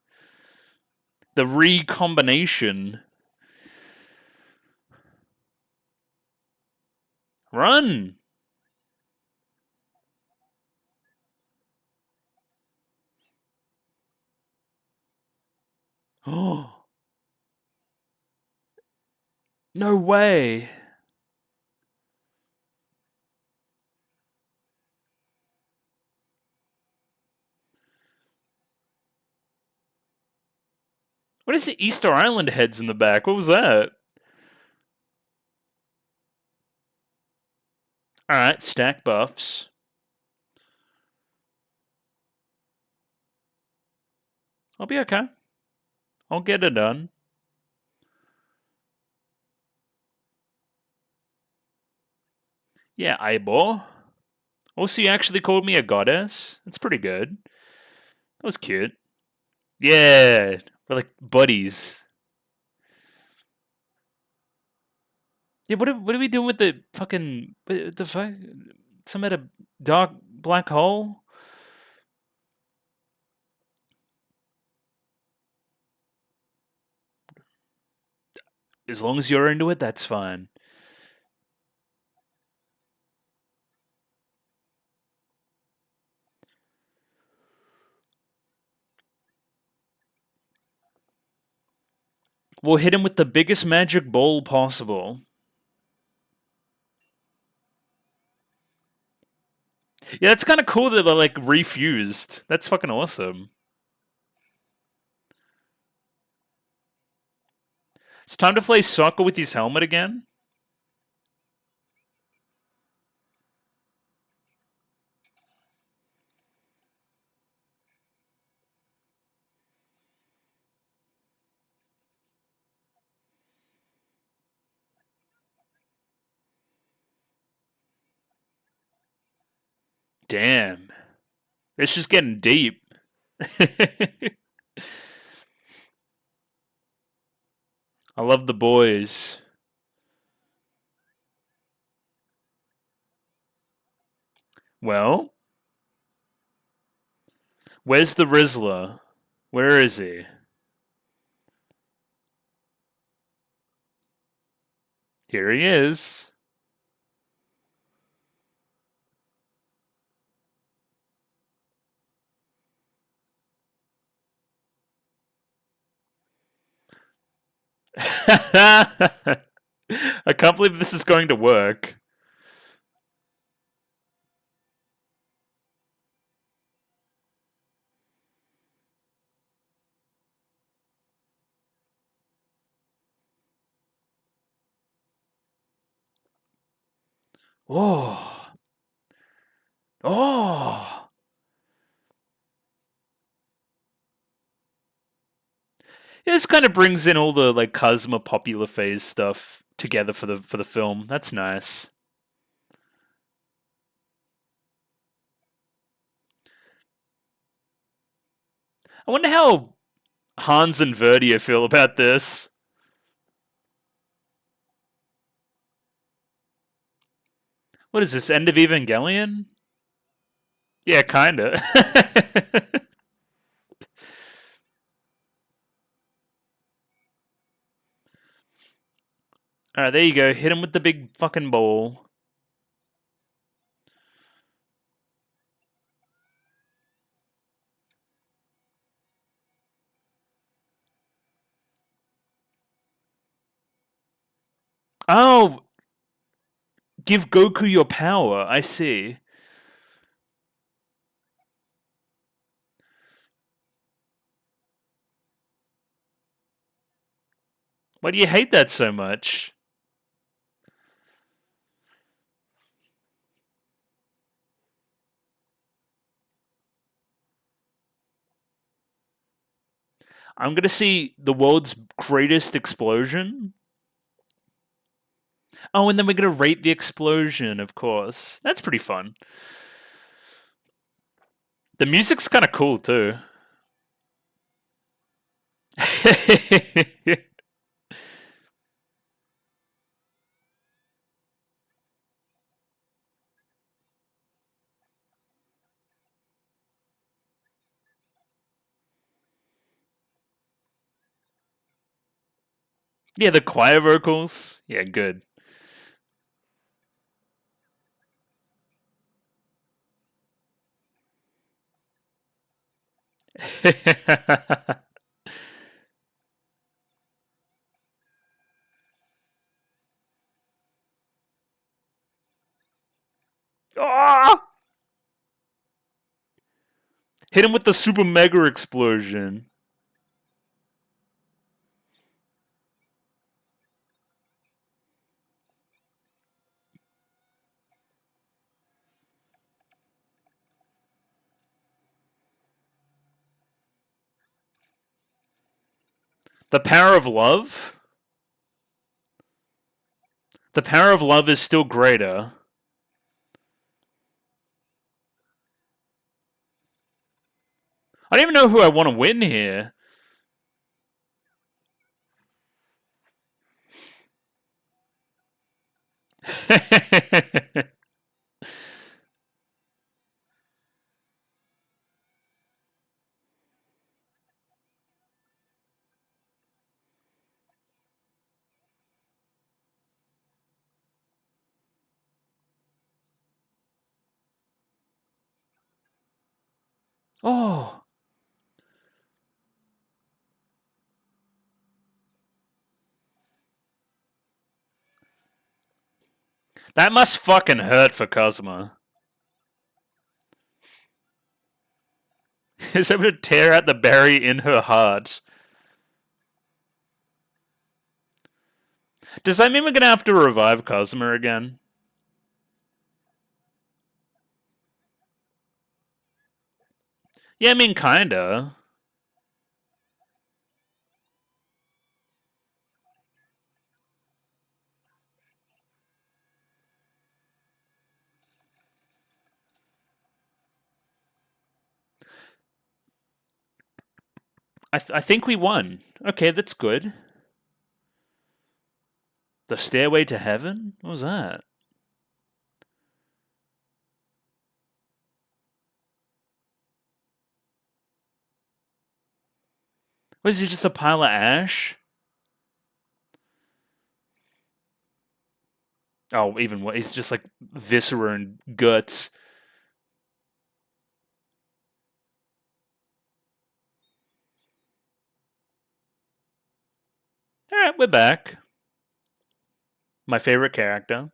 The recombination. Run! Oh, no way. What is the Easter Island heads in the back? What was that? Alright, stack buffs. I'll be okay. I'll get it done. Yeah, Aibor. Also, you actually called me a goddess. That's pretty good. That was cute. Yeah, we're like buddies. Yeah, what are we doing with the fucking... What the fuck? Some at a dark black hole? As long as you're into it, that's fine. We'll hit him with the biggest magic ball possible. Yeah, that's kind of cool that they're like refused. That's fucking awesome. It's time to play soccer with his helmet again. Damn. It's just getting deep. I love the boys. Well, where's the Rizzler? Where is he? Here he is. I can't believe this is going to work. Oh. Oh. Yeah, this kind of brings in all the like Kazuma popular phase stuff together for the film. That's nice. I wonder how Hans and Verdia feel about this. What is this, end of Evangelion? Yeah, kinda. Alright, there you go. Hit him with the big fucking ball. Oh! Give Goku your power. I see. Why do you hate that so much? I'm gonna see the world's greatest explosion. Oh, and then we're gonna rate the explosion, of course. That's pretty fun. The music's kind of cool too. Yeah, the choir vocals. Yeah, good. Oh! Hit him with the super mega explosion. The power of love? The power of love is still greater. I don't even know who I want to win here. Oh. That must fucking hurt for Cosma. Is able to tear out the berry in her heart. Does that mean we're gonna have to revive Cosma again? Yeah, I mean, kinda. I think we won. Okay, that's good. The Stairway to Heaven? What was that? Was he just a pile of ash? Oh, even what? He's just like viscera and guts. Alright, we're back. My favorite character.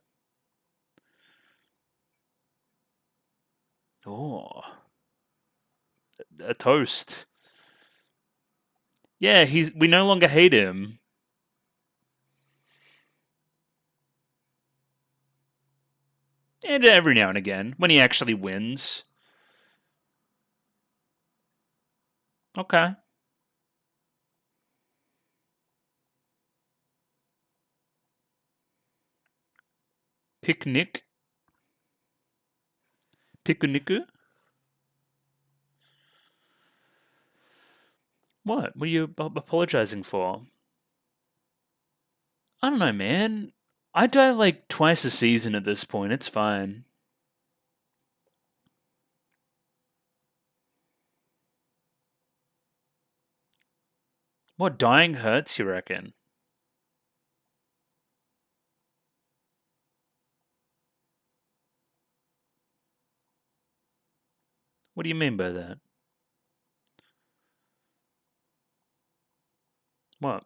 Oh. A toast. Yeah, we no longer hate him. And every now and again, when he actually wins. Okay. Picnic. Picnic. What? What are you apologizing for? I don't know, man. I die like twice a season at this point. It's fine. What, dying hurts, you reckon? What do you mean by that? What?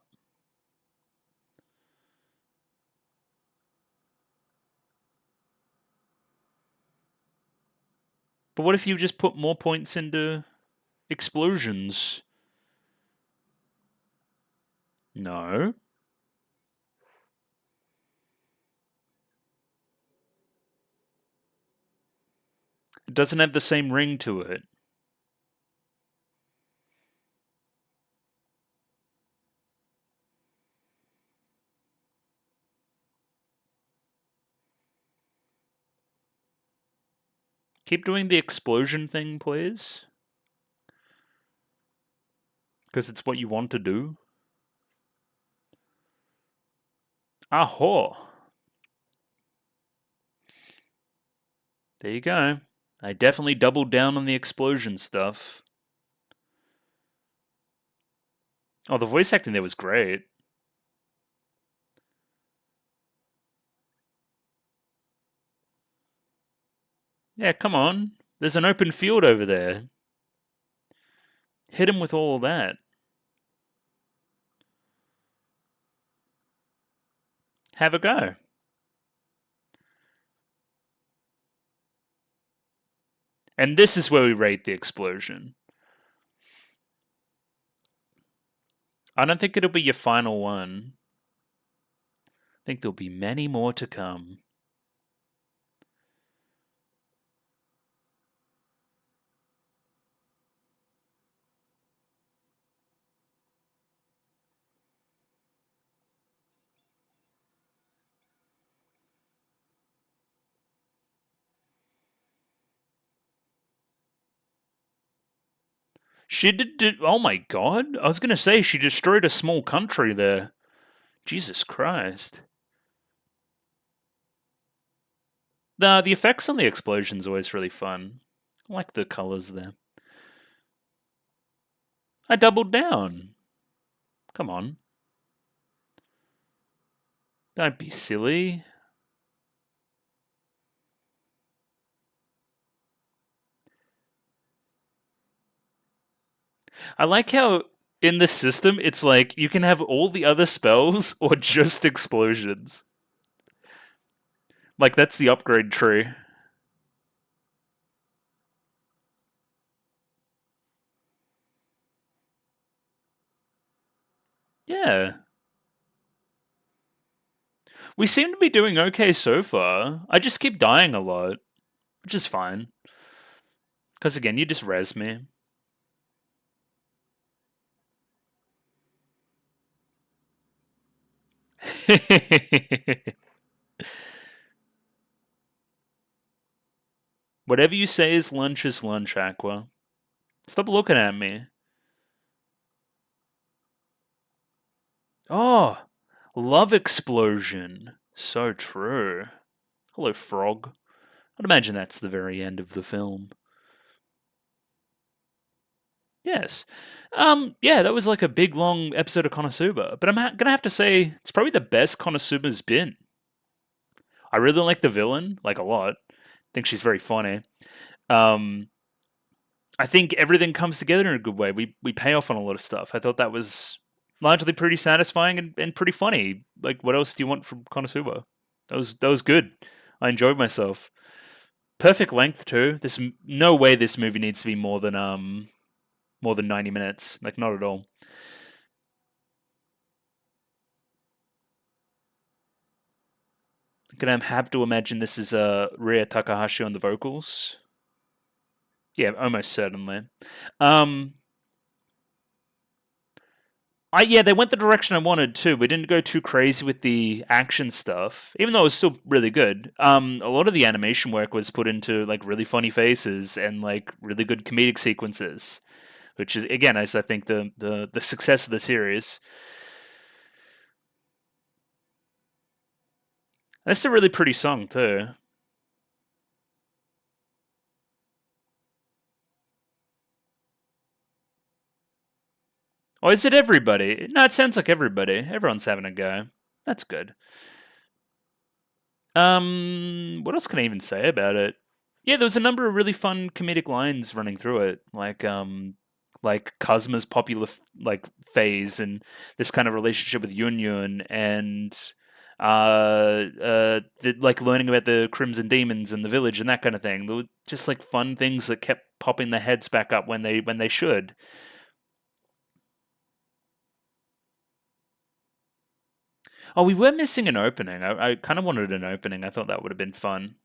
But what if you just put more points into explosions? No. It doesn't have the same ring to it. Keep doing the explosion thing, please. Because it's what you want to do. Aho! There you go. I definitely doubled down on the explosion stuff. Oh, the voice acting there was great. Yeah, come on. There's an open field over there. Hit him with all of that. Have a go. And this is where we rate the explosion. I don't think it'll be your final one. I think there'll be many more to come. She did. Oh my god! I was gonna say she destroyed a small country there. Jesus Christ. The effects on the explosion's always really fun. I like the colors there. I doubled down. Come on. Don't be silly. I like how in this system it's like you can have all the other spells or just explosions. Like that's the upgrade tree. Yeah. We seem to be doing okay so far. I just keep dying a lot, which is fine. Because again, you just res me. Whatever you say is lunch, Aqua. Stop looking at me. Oh, love explosion. So true. Hello, frog. I'd imagine that's the very end of the film. Yes. Yeah, that was like a big long episode of Konosuba. But I'm gonna have to say it's probably the best Konosuba's been. I really like the villain, like a lot. I think she's very funny. Um, I think everything comes together in a good way. We pay off on a lot of stuff. I thought that was largely pretty satisfying and pretty funny. Like, what else do you want from Konosuba? That was good. I enjoyed myself. Perfect length too. There's no way this movie needs to be more than 90 minutes. Like, not at all. Gonna have to imagine this is Ria Takahashi on the vocals. Yeah, almost certainly. Um, yeah, they went the direction I wanted too. We didn't go too crazy with the action stuff, even though it was still really good. A lot of the animation work was put into like really funny faces and like really good comedic sequences, which is again, as I think the success of the series. That's a really pretty song too. Or is it everybody? No, it sounds like everybody. Everyone's having a go. That's good. What else can I even say about it? Yeah, there was a number of really fun comedic lines running through it, like Kazuma's popular phase and this kind of relationship with Yun Yun, and like learning about the Crimson Demons and the village and that kind of thing. There were just like fun things that kept popping their heads back up when they should. Oh, we were missing an opening. I kind of wanted an opening. I thought that would have been fun.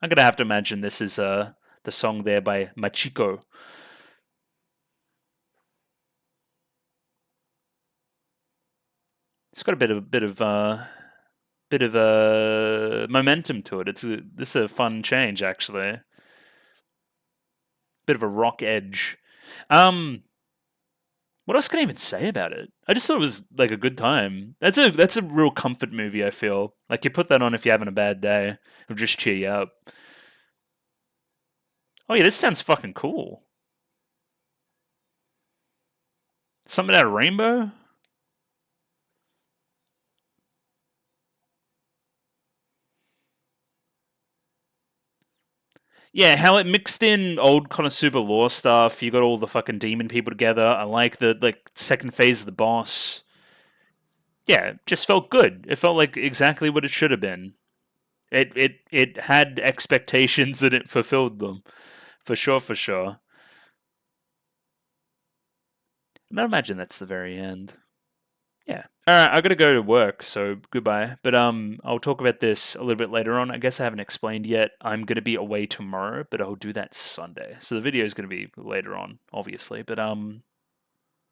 I'm gonna have to imagine this is the song there by Machiko. It's got a bit of momentum to it. This is a fun change actually. Bit of a rock edge. Um, what else can I even say about it? I just thought it was like a good time. That's a real comfort movie. I feel like you put that on if you're having a bad day. It'll just cheer you up. Oh yeah, this sounds fucking cool. Something out of Rainbow. Yeah, how it mixed in old Konosuba lore stuff. You got all the fucking demon people together. I like the second phase of the boss. Yeah, it just felt good. It felt like exactly what it should have been. It had expectations and it fulfilled them. For sure, for sure. And I imagine that's the very end. Yeah. All right, I got to go to work, so goodbye. But I'll talk about this a little bit later on. I guess I haven't explained yet. I'm going to be away tomorrow, but I'll do that Sunday. So the video is going to be later on, obviously. But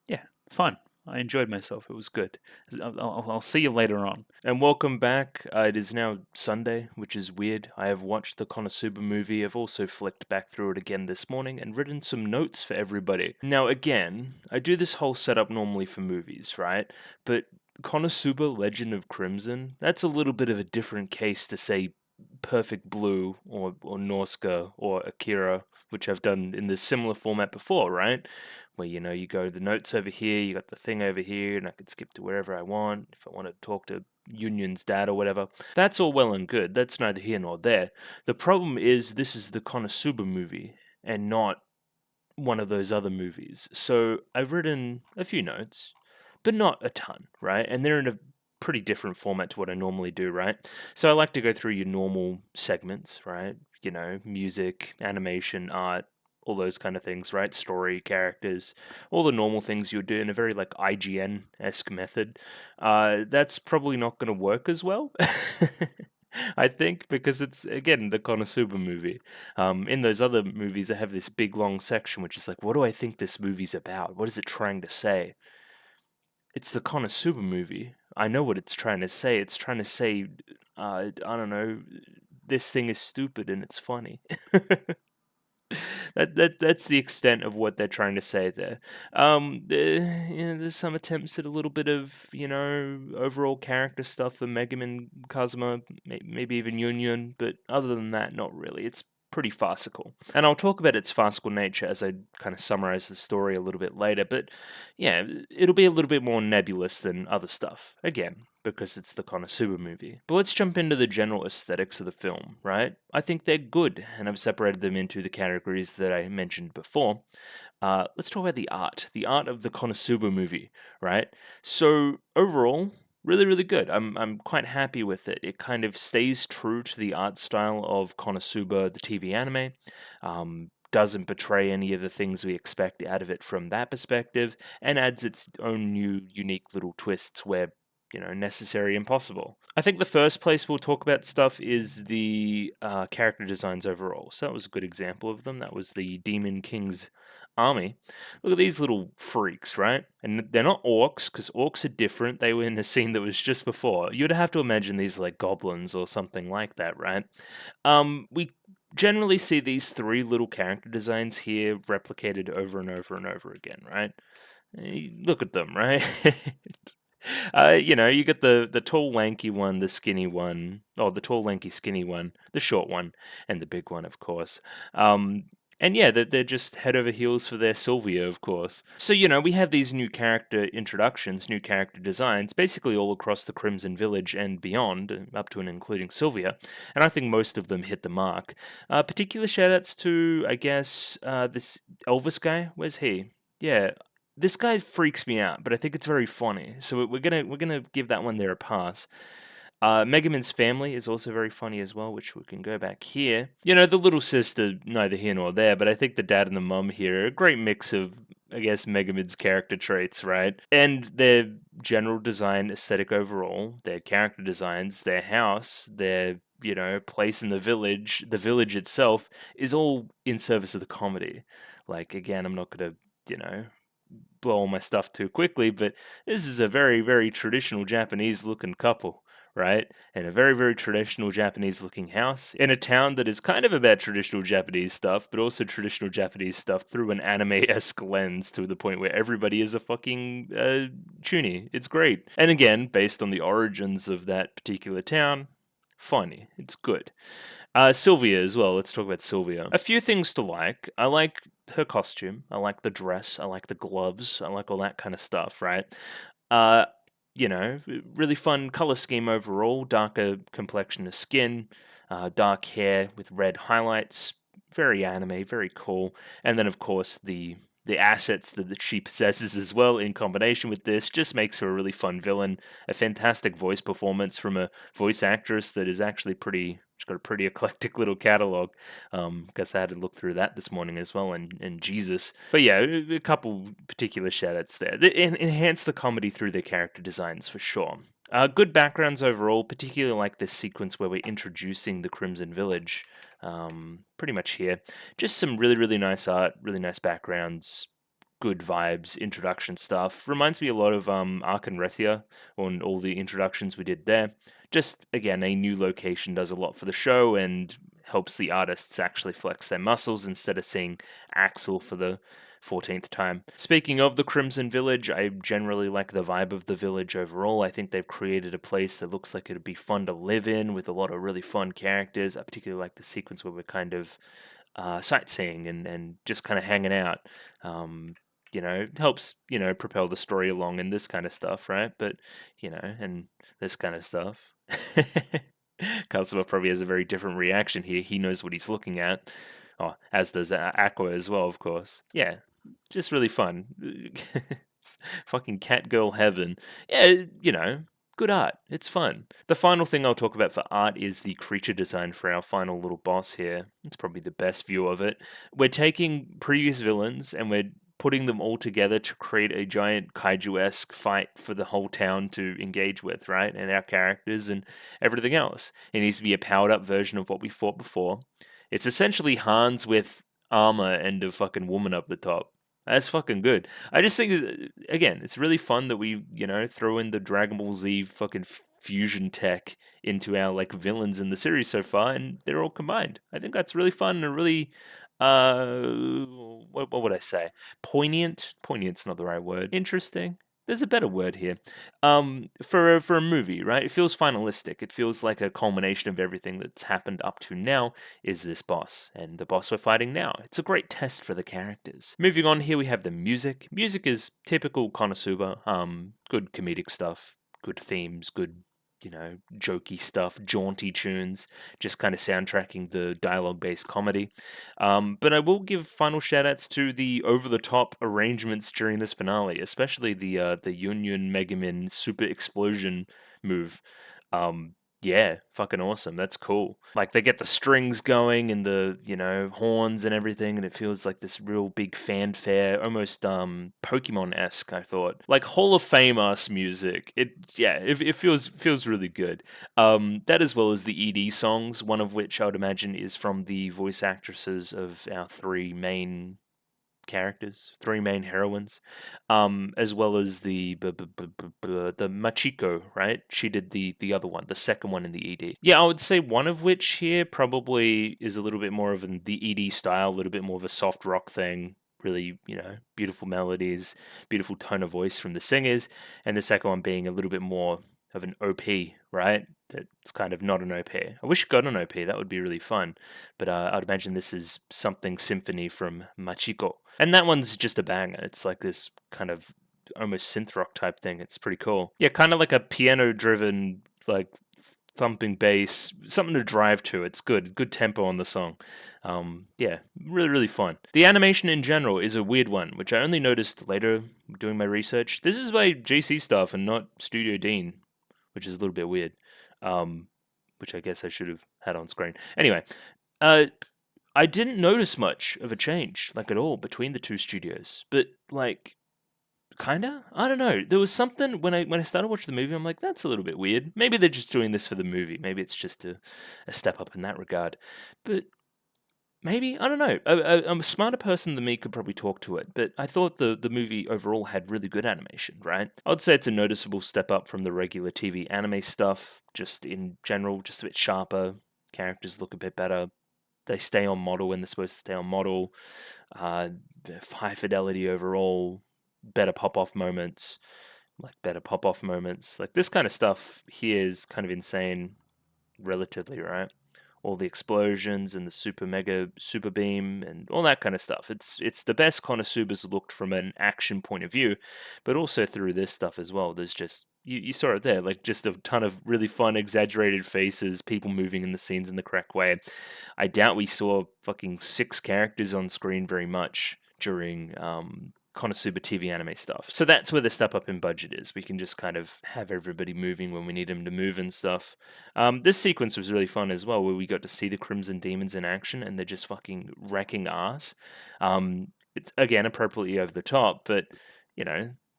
yeah, fun. I enjoyed myself. It was good. I'll see you later on. And welcome back. It is now Sunday, which is weird. I have watched the Konosuba movie. I've also flicked back through it again this morning and written some notes for everybody. Now, again, I do this whole setup normally for movies, right? But Konosuba Legend of Crimson, that's a little bit of a different case to say Perfect Blue or Norska or Akira, which I've done in this similar format before, right? Where you go the notes over here, you got the thing over here, and I could skip to wherever I want if I want to talk to Union's dad or whatever. That's all well and good. That's neither here nor there. The problem is this is the Konosuba movie and not one of those other movies. So I've written a few notes, but not a ton, right? And they're in a pretty different format to what I normally do, right? So I like to go through your normal segments, right? Music, animation, art, all those kind of things, right? Story, characters, all the normal things you would do in a very like IGN-esque method. That's probably not going to work as well. I think because it's again the Konosuba movie. In those other movies, I have this big long section which is like, what do I think this movie's about? What is it trying to say? It's the Konosuba movie. I know what it's trying to say. It's trying to say, I don't know, this thing is stupid and it's funny. That's the extent of what they're trying to say there. There's some attempts at a little bit of overall character stuff for Megumin, Kazuma, maybe even Yun, but other than that, not really. It's pretty farcical, and I'll talk about its farcical nature as I kind of summarize the story a little bit later. But yeah, it'll be a little bit more nebulous than other stuff. Again, because it's the Konosuba movie. But let's jump into the general aesthetics of the film, right? I think they're good, and I've separated them into the categories that I mentioned before. Let's talk about the art of the Konosuba movie, right? So overall, really, really good. I'm quite happy with it. It kind of stays true to the art style of Konosuba, the TV anime. Doesn't betray any of the things we expect out of it from that perspective, and adds its own new, unique little twists where necessary and possible. I think the first place we'll talk about stuff is the character designs overall. So that was a good example of them. That was the Demon King's army. Look at these little freaks, right? And they're not orcs, because orcs are different. They were in the scene that was just before. You'd have to imagine these like goblins or something like that, right? We generally see these three little character designs here replicated over and over and over again, right? Look at them, right? You get the tall, lanky one, the skinny one, or the tall, lanky, skinny one, the short one, and the big one, of course. Um, and yeah, they're just head over heels for their Sylvia, of course. So, we have these new character introductions, new character designs, basically all across the Crimson Village and beyond, up to and including Sylvia. And I think most of them hit the mark. Particular shoutouts to, I guess, this Elvis guy. Where's he? Yeah, this guy freaks me out, but I think it's very funny. So we're gonna give that one there a pass. Megaman's family is also very funny as well, which we can go back here. The little sister, neither here nor there, but I think the dad and the mum here are a great mix of, I guess, Megaman's character traits, right? And their general design aesthetic overall, their character designs, their house, their place in the village itself is all in service of the comedy. Like, again, I'm not gonna, you know, blow all my stuff too quickly, but this is a very, very traditional Japanese looking couple, right? And a very, very traditional Japanese looking house in a town that is kind of about traditional Japanese stuff, but also traditional Japanese stuff through an anime esque lens to the point where everybody is a fucking chuny. It's great. And again, based on the origins of that particular town, funny. It's good. Sylvia as well. Let's talk about Sylvia. A few things to like. I like her costume. I like the dress. I like the gloves. I like all that kind of stuff, right? Uh, really fun color scheme overall. Darker complexion of skin, dark hair with red highlights. Very anime, very cool. And then, of course, the assets that she possesses as well in combination with this just makes her a really fun villain. A fantastic voice performance from a voice actress that is actually pretty. She's got a pretty eclectic little catalog. Guess I had to look through that this morning as well, and Jesus. But yeah, a couple particular shout-outs there. They enhance the comedy through their character designs for sure. Good backgrounds overall, particularly like this sequence where we're introducing the Crimson Village. Pretty much here. Just some really, really nice art, really nice backgrounds, good vibes, introduction stuff. Reminds me a lot of Ark and Rethia on all the introductions we did there. Just, again, a new location does a lot for the show and helps the artists actually flex their muscles instead of seeing Axel for the 14th time. Speaking of the Crimson Village, I generally like the vibe of the village overall. I think they've created a place that looks like it'd be fun to live in with a lot of really fun characters. I particularly like the sequence where we're kind of sightseeing and just kind of hanging out. Helps, propel the story along and this kind of stuff, right? But, and this kind of stuff. Konosuba probably has a very different reaction here. He knows what he's looking at. Oh, as does Aqua as well, of course. Yeah, just really fun. It's fucking Catgirl heaven. Yeah, good art. It's fun. The final thing I'll talk about for art is the creature design for our final little boss here. It's probably the best view of it. We're taking previous villains and we're putting them all together to create a giant kaiju-esque fight for the whole town to engage with, right? And our characters and everything else. It needs to be a powered-up version of what we fought before. It's essentially Hans with armor and a fucking woman up the top. That's fucking good. I just think, again, it's really fun that we, throw in the Dragon Ball Z fucking fusion tech into our like villains in the series so far, and they're all combined. I think that's really fun and really, what would I say? Poignant. Poignant's not the right word. Interesting. There's a better word here. For a movie, right? It feels finalistic. It feels like a culmination of everything that's happened up to now is this boss, and the boss we're fighting now. It's a great test for the characters. Moving on here, we have the music. Music is typical Konosuba. Good comedic stuff, good themes, good jokey stuff, jaunty tunes, just kind of soundtracking the dialogue-based comedy. But I will give final shoutouts to the over-the-top arrangements during this finale, especially the Union Megamin Super Explosion move. Yeah, fucking awesome. That's cool. Like they get the strings going and the, horns and everything, and it feels like this real big fanfare, almost Pokemon-esque, I thought. Like Hall of Fame-ass music. It feels really good. That as well as the ED songs, one of which I would imagine is from the voice actresses of our three main characters, 3 main heroines, as well as the Machiko, right? She did the other one, the second one in the ED. Yeah, I would say one of which here probably is a little bit more of the ED style, a little bit more of a soft rock thing. Really, beautiful melodies, beautiful tone of voice from the singers, and the second one being a little bit more of an OP, right? That's kind of not an OP. I wish it got an OP. That would be really fun. But I'd imagine this is something symphony from Machiko. And that one's just a banger. It's like this kind of almost synth rock type thing. It's pretty cool. Yeah, kind of like a piano driven, like thumping bass, something to drive to. It's good tempo on the song. Yeah, really, really fun. The animation in general is a weird one, which I only noticed later doing my research. This is by JC stuff and not Studio Dean, which is a little bit weird. Which I guess I should have had on screen. Anyway, I didn't notice much of a change, like at all, between the two studios. But like, kinda, I don't know. There was something when I started watching the movie. I'm like, that's a little bit weird. Maybe they're just doing this for the movie. Maybe it's just a step up in that regard. But maybe, I don't know. A smarter person than me could probably talk to it, but I thought the movie overall had really good animation, right? I would say it's a noticeable step up from the regular TV anime stuff, just in general, just a bit sharper. Characters look a bit better. They stay on model when they're supposed to stay on model. High fidelity overall, better pop-off moments. Like this kind of stuff here is kind of insane relatively, right? All the explosions and the super beam and all that kind of stuff. It's the best Konosuba's looked from an action point of view, but also through this stuff as well. There's just you saw it there, like just a ton of really fun, exaggerated faces, people moving in the scenes in the correct way. I doubt we saw fucking 6 characters on screen very much during Konosuba TV anime stuff. So that's where the step up in budget is. We can just kind of have everybody moving when we need them to move and stuff. This sequence was really fun as well, where we got to see the Crimson Demons in action and they're just fucking wrecking ass. It's again appropriately over the top, but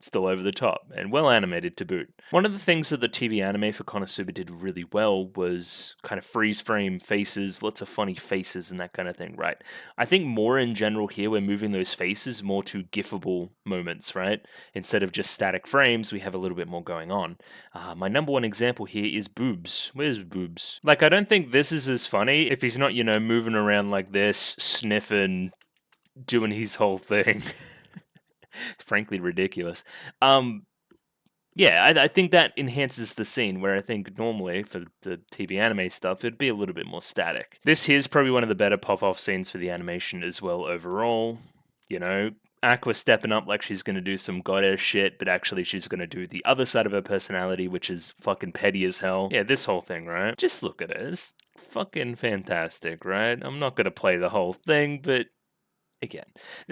still over the top and well animated to boot. One of the things that the TV anime for Konosuba did really well was kind of freeze frame faces, lots of funny faces and that kind of thing, right? I think more in general here, we're moving those faces more to gifable moments, right? Instead of just static frames, we have a little bit more going on. My number one example here is Boobs. Where's Boobs? Like, I don't think this is as funny if he's not, moving around like this, sniffing, doing his whole thing. Frankly ridiculous. Yeah, I think that enhances the scene, where I think normally for the TV anime stuff, it'd be a little bit more static. This here's probably one of the better pop-off scenes for the animation as well overall. Aqua stepping up like she's going to do some goddess shit, but actually she's going to do the other side of her personality, which is fucking petty as hell. Yeah, this whole thing, right? Just look at it. It's fucking fantastic, right? I'm not going to play the whole thing, but again,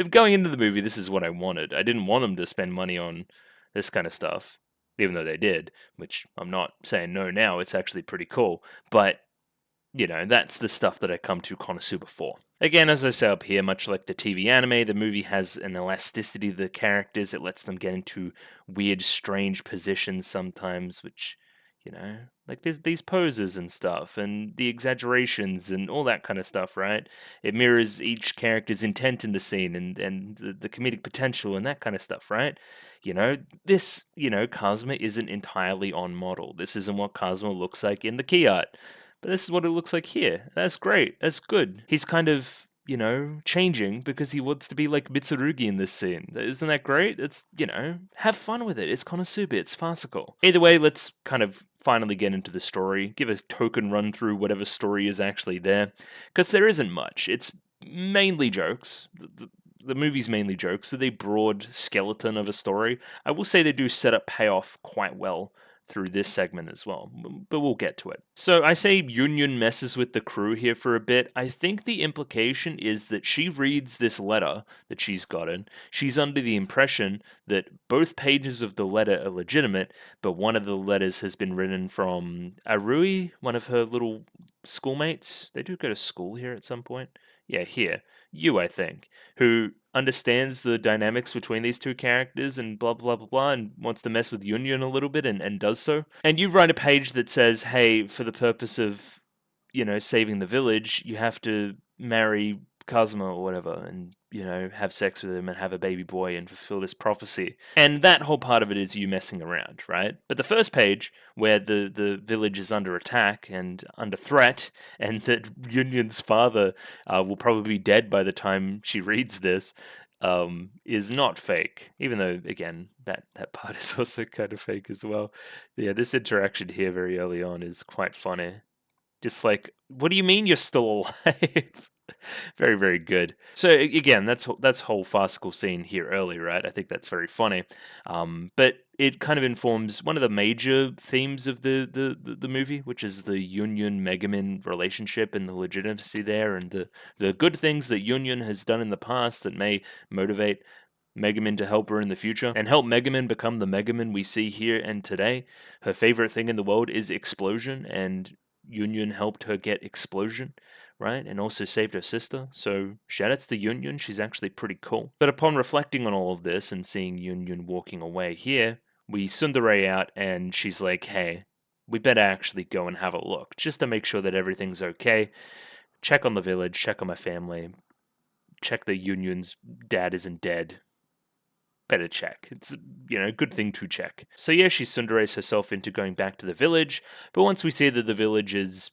going into the movie, this is what I wanted. I didn't want them to spend money on this kind of stuff, even though they did, which I'm not saying no now. It's actually pretty cool. But, that's the stuff that I come to Konosuba for. Again, as I say up here, much like the TV anime, the movie has an elasticity to the characters. It lets them get into weird, strange positions sometimes, which, like there's these poses and stuff and the exaggerations and all that kind of stuff, right? It mirrors each character's intent in the scene and the comedic potential and that kind of stuff, right? This, Kazuma isn't entirely on model. This isn't what Kazuma looks like in the key art. But this is what it looks like here. That's great. That's good. He's kind of, changing because he wants to be like Mitsurugi in this scene. Isn't that great? It's, have fun with it. It's Konosuba. It's farcical. Either way, let's kind of finally get into the story. Give a token run through whatever story is actually there. Because there isn't much. It's mainly jokes. The movie's mainly jokes. So they broad skeleton of a story. I will say they do set up payoff quite well through this segment as well, but we'll get to it. So I say Union messes with the crew here for a bit. I think the implication is that she reads this letter that she's gotten. She's under the impression that both pages of the letter are legitimate, but one of the letters has been written from Arui, one of her little schoolmates. They do go to school here at some point. Yeah, here. I think, who understands the dynamics between these two characters and blah, blah, blah, blah, and wants to mess with Union a little bit and does so. And you write a page that says, hey, for the purpose of, saving the village, you have to marry Kazuma or whatever, and have sex with him and have a baby boy and fulfill this prophecy. And that whole part of it is you messing around, right? But the first page, where the village is under attack and under threat, and that Yunyan's father will probably be dead by the time she reads this, is not fake. Even though, again, that part is also kind of fake as well. Yeah, this interaction here very early on is quite funny. Just like, what do you mean you're still alive? Very, very good. So again, that's whole farcical scene here early, right? I think that's very funny. But it kind of informs one of the major themes of the movie, which is the Yunyan Megumin relationship and the legitimacy there, and the good things that Yunyan has done in the past that may motivate Megumin to help her in the future and help Megumin become the Megumin we see here and today. Her favorite thing in the world is explosion, and Yunyan helped her get explosion, right? And also saved her sister. So shoutouts to Yunyan, she's actually pretty cool. But upon reflecting on all of this and seeing Yunyan walking away here, we tsundere out and she's like, hey, we better actually go and have a look, just to make sure that everything's okay. Check on the village, check on my family, check that Yunyan's dad isn't dead. Better check. It's, a good thing to check. So yeah, she tsunderes herself into going back to the village, but once we see that the village is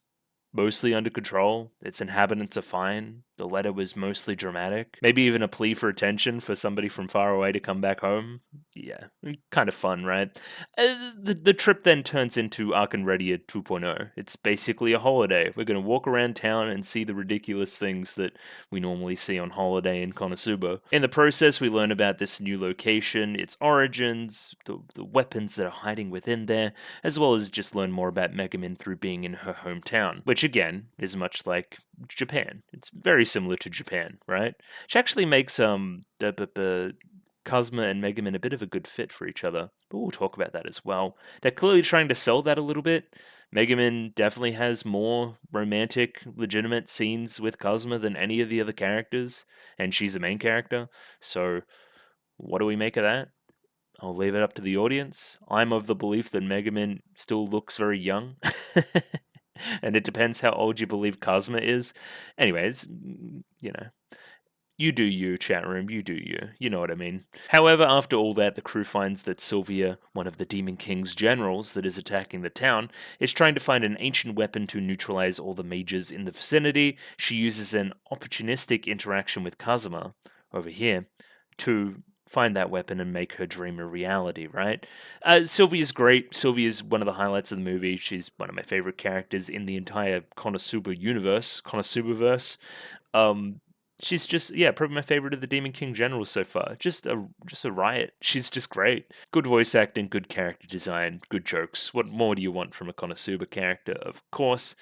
mostly under control, its inhabitants are fine, the letter was mostly dramatic, maybe even a plea for attention for somebody from far away to come back home. Yeah, kind of fun, right? The trip then turns into Arkenredia 2.0. It's basically a holiday. We're going to walk around town and see the ridiculous things that we normally see on holiday in Konosuba. In the process, we learn about this new location, its origins, the weapons that are hiding within there, as well as just learn more about Megumin through being in her hometown, which again is much like Japan. It's very similar to Japan, right? Which actually makes Kazuma and Megumin a bit of a good fit for each other, but we'll talk about that as well. They're clearly trying to sell that a little bit. Megumin definitely has more romantic, legitimate scenes with Kazuma than any of the other characters, and she's the main character. So, what do we make of that? I'll leave it up to the audience. I'm of the belief that Megumin still looks very young. And it depends how old you believe Kazuma is. Anyway, it's, you do you, chat room, you do you. You know what I mean. However, after all that, the crew finds that Sylvia, one of the Demon King's generals that is attacking the town, is trying to find an ancient weapon to neutralize all the mages in the vicinity. She uses an opportunistic interaction with Kazuma, over here, to find that weapon and make her dream a reality, right? Sylvia's great. Sylvia's one of the highlights of the movie. She's one of my favorite characters in the entire Konosuba universe, Konosubaverse. She's just, yeah, probably my favorite of the Demon King generals so far. Just a riot. She's just great. Good voice acting, good character design, good jokes. What more do you want from a Konosuba character? Of course.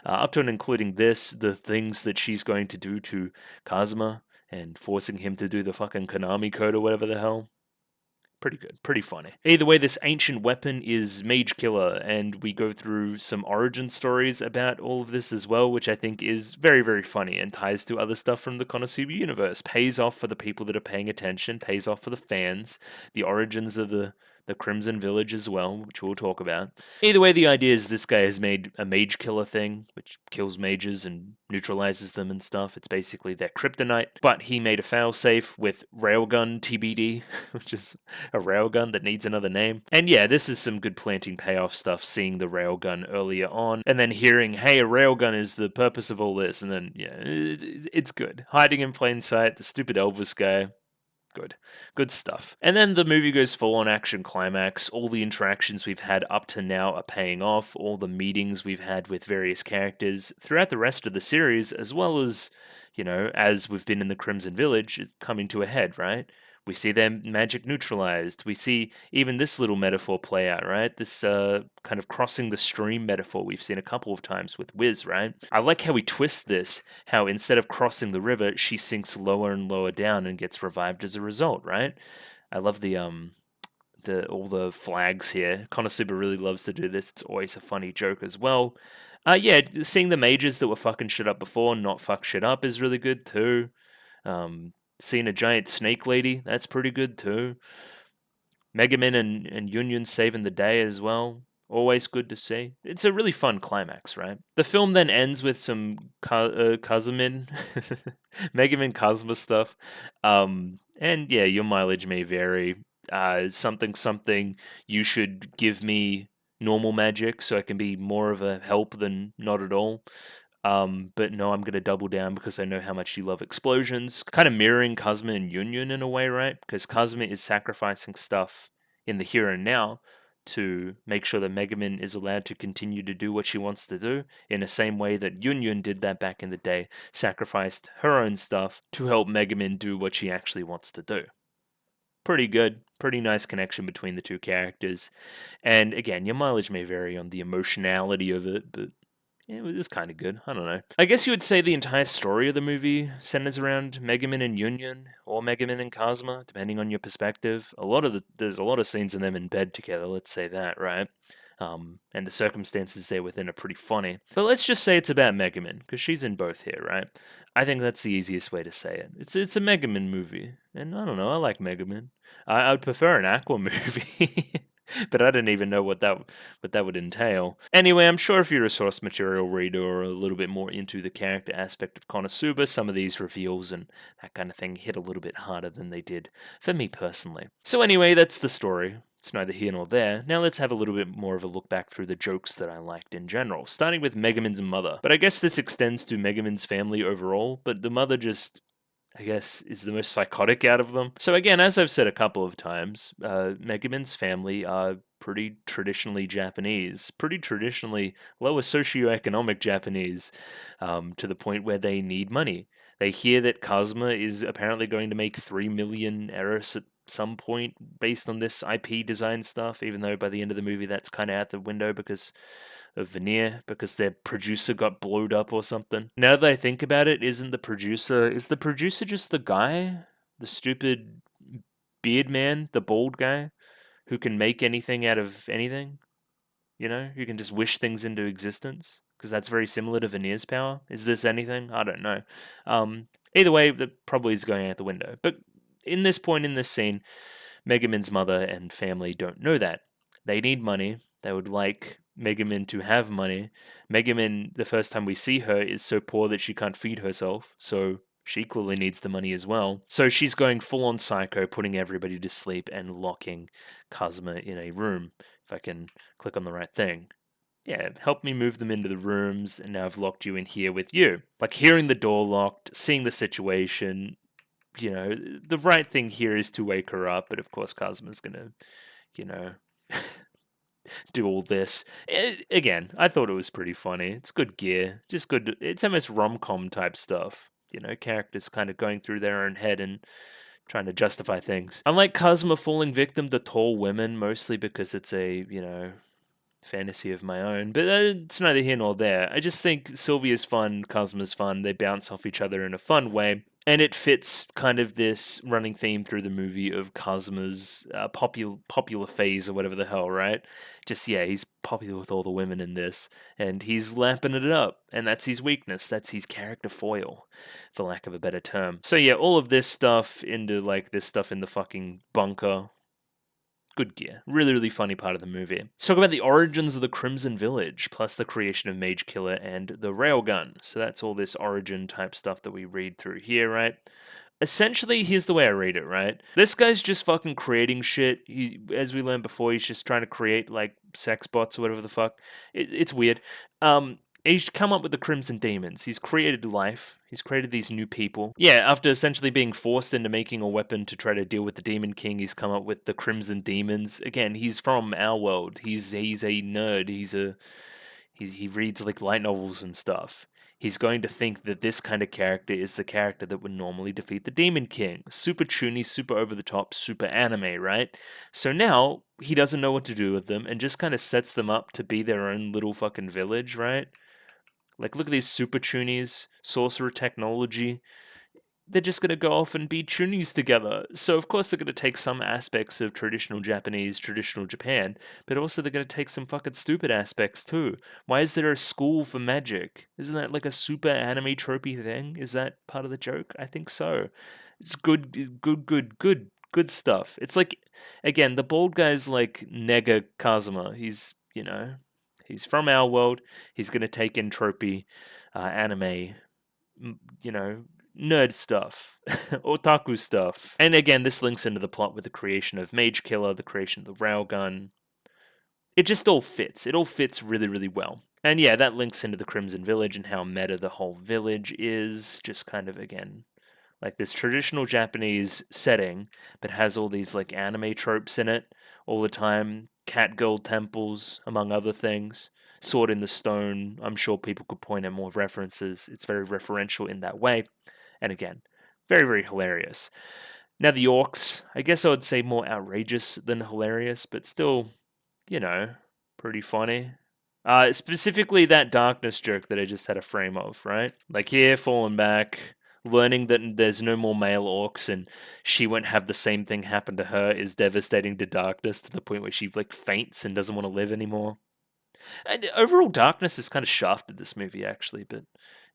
Up to and including this, the things that she's going to do to Kazuma, and forcing him to do the fucking Konami code or whatever the hell. Pretty good, pretty funny. Either way, this ancient weapon is Mage Killer, and we go through some origin stories about all of this as well, which I think is very, very funny and ties to other stuff from the Konosuba universe. Pays off for the people that are paying attention, pays off for the fans, the origins of the Crimson Village as well, which we'll talk about. Either way, the idea is this guy has made a mage killer thing, which kills mages and neutralizes them and stuff. It's basically their kryptonite. But he made a failsafe with Railgun TBD, which is a railgun that needs another name. And yeah, this is some good planting payoff stuff, seeing the railgun earlier on, and then hearing, hey, a railgun is the purpose of all this, and then, yeah, it's good. Hiding in plain sight, the stupid Elvis guy. Good stuff. And then the movie goes full on action climax. All the interactions we've had up to now are paying off. All the meetings we've had with various characters throughout the rest of the series, as well as, as we've been in the Crimson Village, is coming to a head, right? We see their magic neutralized. We see even this little metaphor play out, right? This kind of crossing the stream metaphor we've seen a couple of times with Wiz, right? I like how he twists this, how instead of crossing the river, she sinks lower and lower down and gets revived as a result, right? I love the all the flags here. Konosuba really loves to do this. It's always a funny joke as well. Yeah, seeing the mages that were fucking shit up before not fuck shit up is really good too. Seeing a giant snake lady, that's pretty good too. Megumin and Yunyan saving the day as well. Always good to see. It's a really fun climax, right? The film then ends with some Kazumin, Megaman Kazuma stuff. And yeah, your mileage may vary. Something, something, you should give me normal magic so I can be more of a help than not at all. But no, I'm going to double down because I know how much you love explosions. Kind of mirroring Kazuma and Yunyun in a way, right? Because Kazuma is sacrificing stuff in the here and now to make sure that Megaman is allowed to continue to do what she wants to do, in the same way that Yunyun did that back in the day, sacrificed her own stuff to help Megaman do what she actually wants to do. Pretty good, pretty nice connection between the two characters. And again, your mileage may vary on the emotionality of it, but yeah, it was kind of good. I don't know. I guess you would say the entire story of the movie centers around Megaman and Union, or Megaman and Kazuma, depending on your perspective. There's a lot of scenes in them in bed together. Let's say that, right? And the circumstances there within are pretty funny. But let's just say it's about Megaman, because she's in both here, right? I think that's the easiest way to say it. It's a Megaman movie, and I don't know. I like Megaman. I would prefer an Aqua movie. But I didn't even know what that would entail. Anyway, I'm sure if you're a source material reader or a little bit more into the character aspect of Konosuba, some of these reveals and that kind of thing hit a little bit harder than they did for me personally. So anyway, that's the story. It's neither here nor there. Now let's have a little bit more of a look back through the jokes that I liked in general, starting with Megaman's mother. But I guess this extends to Megaman's family overall, but the mother just, I guess, is the most psychotic out of them. So again, as I've said a couple of times, Megaman's family are pretty traditionally Japanese, pretty traditionally lower socioeconomic Japanese, to the point where they need money. They hear that Kazuma is apparently going to make 3 million Eris at some point based on this IP design stuff, even though by the end of the movie that's kind of out the window because of Veneer, because their producer got blowed up or something. Now that I think about it, is the producer just the guy? The stupid beard man, the bald guy, who can make anything out of anything? You know, who can just wish things into existence? Because that's very similar to Veneer's power. Is this anything? I don't know. Either way, that probably is going out the window. But in this point in this scene, Megaman's mother and family don't know that. They need money. They would like Megaman to have money. Megaman, the first time we see her, is so poor that she can't feed herself, so she clearly needs the money as well. So she's going full on psycho, putting everybody to sleep and locking Kazuma in a room. If I can click on the right thing. Yeah, help me move them into the rooms, and now I've locked you in here with you. Like hearing the door locked, seeing the situation, the right thing here is to wake her up, but of course Kazuma's gonna, you know, do all this. Again, I thought it was pretty funny. It's good gear, just good. It's almost rom-com type stuff. Characters kind of going through their own head and trying to justify things. Unlike Kazuma falling victim to tall women, mostly because it's a, fantasy of my own, but it's neither here nor there. I just think Sylvia's fun, Kazuma's fun, they bounce off each other in a fun way, and it fits kind of this running theme through the movie of Kazuma's popular phase or whatever the hell, right? Just, yeah, he's popular with all the women in this, and he's lapping it up, and that's his weakness, that's his character foil, for lack of a better term. So yeah, all of this stuff into, like, this stuff in the fucking bunker, good gear. Really, really funny part of the movie. Let's talk about the origins of the Crimson Village, plus the creation of Mage Killer and the Railgun. So that's all this origin type stuff that we read through here, right? Essentially, here's the way I read it, right? This guy's just fucking creating shit. As we learned before, he's just trying to create, like, sex bots or whatever the fuck. It's weird. He's come up with the Crimson Demons. He's created life. He's created these new people. Yeah, after essentially being forced into making a weapon to try to deal with the Demon King, he's come up with the Crimson Demons. Again, he's from our world. He's a nerd. He reads like light novels and stuff. He's going to think that this kind of character is the character that would normally defeat the Demon King. Super toony, super over the top, super anime, right? So now he doesn't know what to do with them and just kind of sets them up to be their own little fucking village, right? Like, look at these super toonies, sorcerer technology. They're just going to go off and be toonies together. So, of course, they're going to take some aspects of traditional Japanese, traditional Japan, but also they're going to take some fucking stupid aspects too. Why is there a school for magic? Isn't that like a super anime tropey thing? Is that part of the joke? I think so. It's good stuff. It's like, again, the bald guy's like Nega Kazuma. He's you know, he's from our world. He's going to take in tropey anime, you know, nerd stuff, otaku stuff. And again, this links into the plot with the creation of Mage Killer, the creation of the railgun. It just all fits. It all fits really, really well. And yeah, that links into the Crimson Village and how meta the whole village is. Just kind of, again, like this traditional Japanese setting, but has all these like anime tropes in it all the time. Catgirl temples, among other things. Sword in the Stone. I'm sure people could point at more references. It's very referential in that way. And again, very, very hilarious. Now, the orcs, I guess I would say more outrageous than hilarious, but still, you know, pretty funny. Specifically that darkness joke that I just had a frame of, right? Like here, falling back, learning that there's no more male orcs and she won't have the same thing happen to her is devastating to darkness to the point where she like faints and doesn't want to live anymore. And overall, darkness is kind of shafted this movie actually, but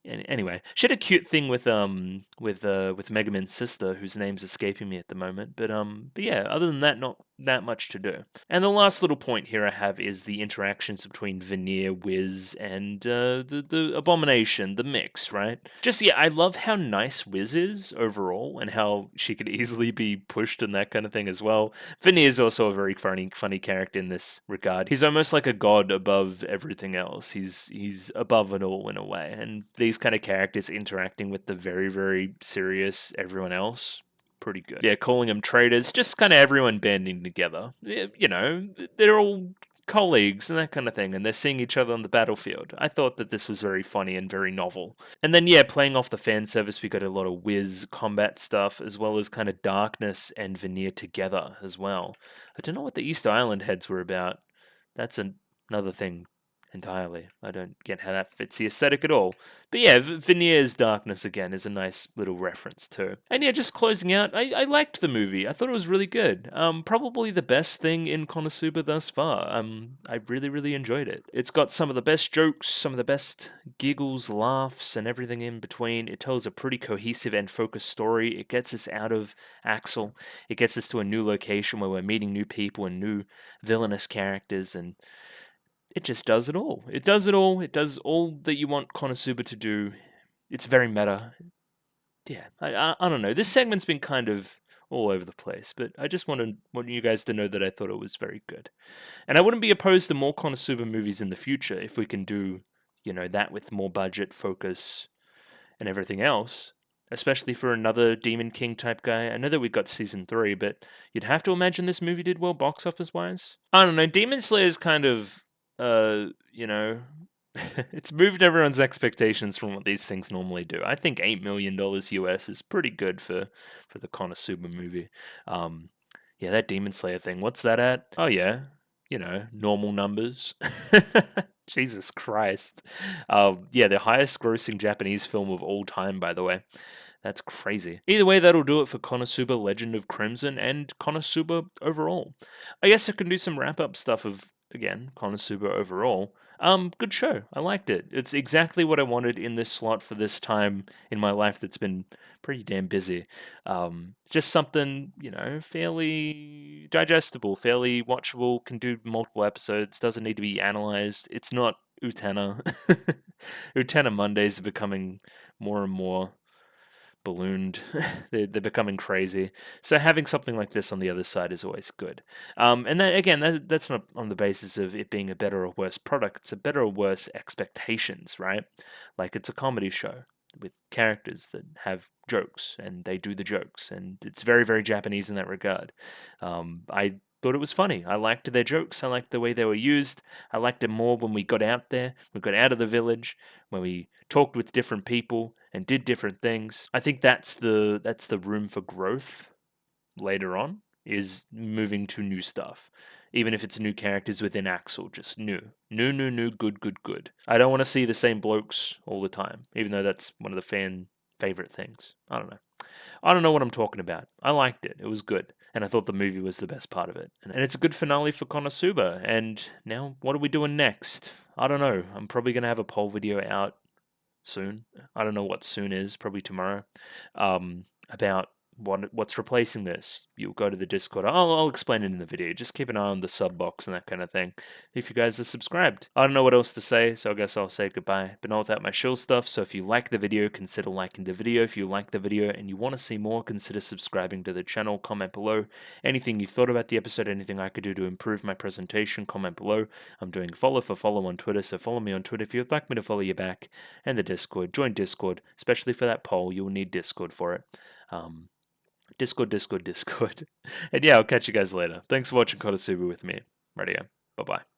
anyway, she had a cute thing with Megumin's sister, whose name's escaping me at the moment. But yeah, other than that, not that much to do. And the last little point here I have is the interactions between Veneer, Wiz, and the Abomination, the mix, right? Just yeah, I love how nice Wiz is overall, and how she could easily be pushed and that kind of thing as well. Veneer is also a very funny character in this regard. He's almost like a god above everything else. He's above it all in a way, and these kind of characters interacting with the very, very serious everyone else, pretty good. Yeah, calling them traitors, just kind of everyone banding together. You know, they're all colleagues and that kind of thing, and they're seeing each other on the battlefield. I thought that this was very funny and very novel. And then, yeah, playing off the fan service, we got a lot of whiz combat stuff, as well as kind of darkness and Veneer together as well. I don't know what the East Island heads were about. That's another thing entirely. I don't get how that fits the aesthetic at all. But yeah, Veneer's darkness again is a nice little reference too. And yeah, just closing out, I liked the movie. I thought it was really good. Probably the best thing in Konosuba thus far. I really, really enjoyed it. It's got some of the best jokes, some of the best giggles, laughs, and everything in between. It tells a pretty cohesive and focused story. It gets us out of Axel. It gets us to a new location where we're meeting new people and new villainous characters, and it just does it all. It does it all. It does all that you want Konosuba to do. It's very meta. Yeah, I don't know. This segment's been kind of all over the place, but I just want you guys to know that I thought it was very good. And I wouldn't be opposed to more Konosuba movies in the future if we can do, you know, that with more budget, focus, and everything else. Especially for another Demon King type guy. I know that we got season 3, but you'd have to imagine this movie did well box office wise. I don't know. Demon Slayer's kind of you know, it's moved everyone's expectations from what these things normally do. I think $8 million US is pretty good for the Konosuba movie. Yeah, that Demon Slayer thing. What's that at? Oh yeah, you know, normal numbers. Jesus Christ. Yeah, the highest grossing Japanese film of all time, by the way. That's crazy. Either way, that'll do it for Konosuba Legend of Crimson and Konosuba overall. I guess I can do some wrap up stuff of, again, Konosuba overall. Good show. I liked it. It's exactly what I wanted in this slot for this time in my life that's been pretty damn busy. Just something, you know, fairly digestible, fairly watchable, can do multiple episodes, doesn't need to be analyzed. It's not Utena. Utena Mondays are becoming more and more ballooned. They're becoming crazy. So having something like this on the other side is always good. And then again, that's not on the basis of it being a better or worse product. It's a better or worse expectations, right? Like it's a comedy show with characters that have jokes and they do the jokes, and it's very, very Japanese in that regard. I thought it was funny. I liked their jokes. I liked the way they were used. I liked it more when we got out there. We got out of the village, when we talked with different people and did different things. I think that's the room for growth later on, is moving to new stuff. Even if it's new characters within Axel, just new. New, good. I don't want to see the same blokes all the time, even though that's one of the fan favorite things. I don't know. I don't know what I'm talking about. I liked it. It was good. And I thought the movie was the best part of it. And it's a good finale for Konosuba. And now, what are we doing next? I don't know. I'm probably going to have a poll video out soon. I don't know what soon is, probably tomorrow, about what's replacing this, you'll go to the Discord. I'll explain it in the video. Just keep an eye on the sub box and that kind of thing if you guys are subscribed. I don't know what else to say, so I guess I'll say goodbye, but not without my shill stuff. So if you like the video, consider liking the video. If you like the video and you want to see more, consider subscribing to the channel. Comment below anything you thought about the episode, anything I could do to improve my presentation. Comment below. I'm doing follow for follow on Twitter, so follow me on Twitter if you'd like me to follow you back. And the Discord. Join Discord, especially for that poll. You'll need Discord for it. Discord. And yeah, I'll catch you guys later. Thanks for watching Konosuba with me. Radio. Bye-bye.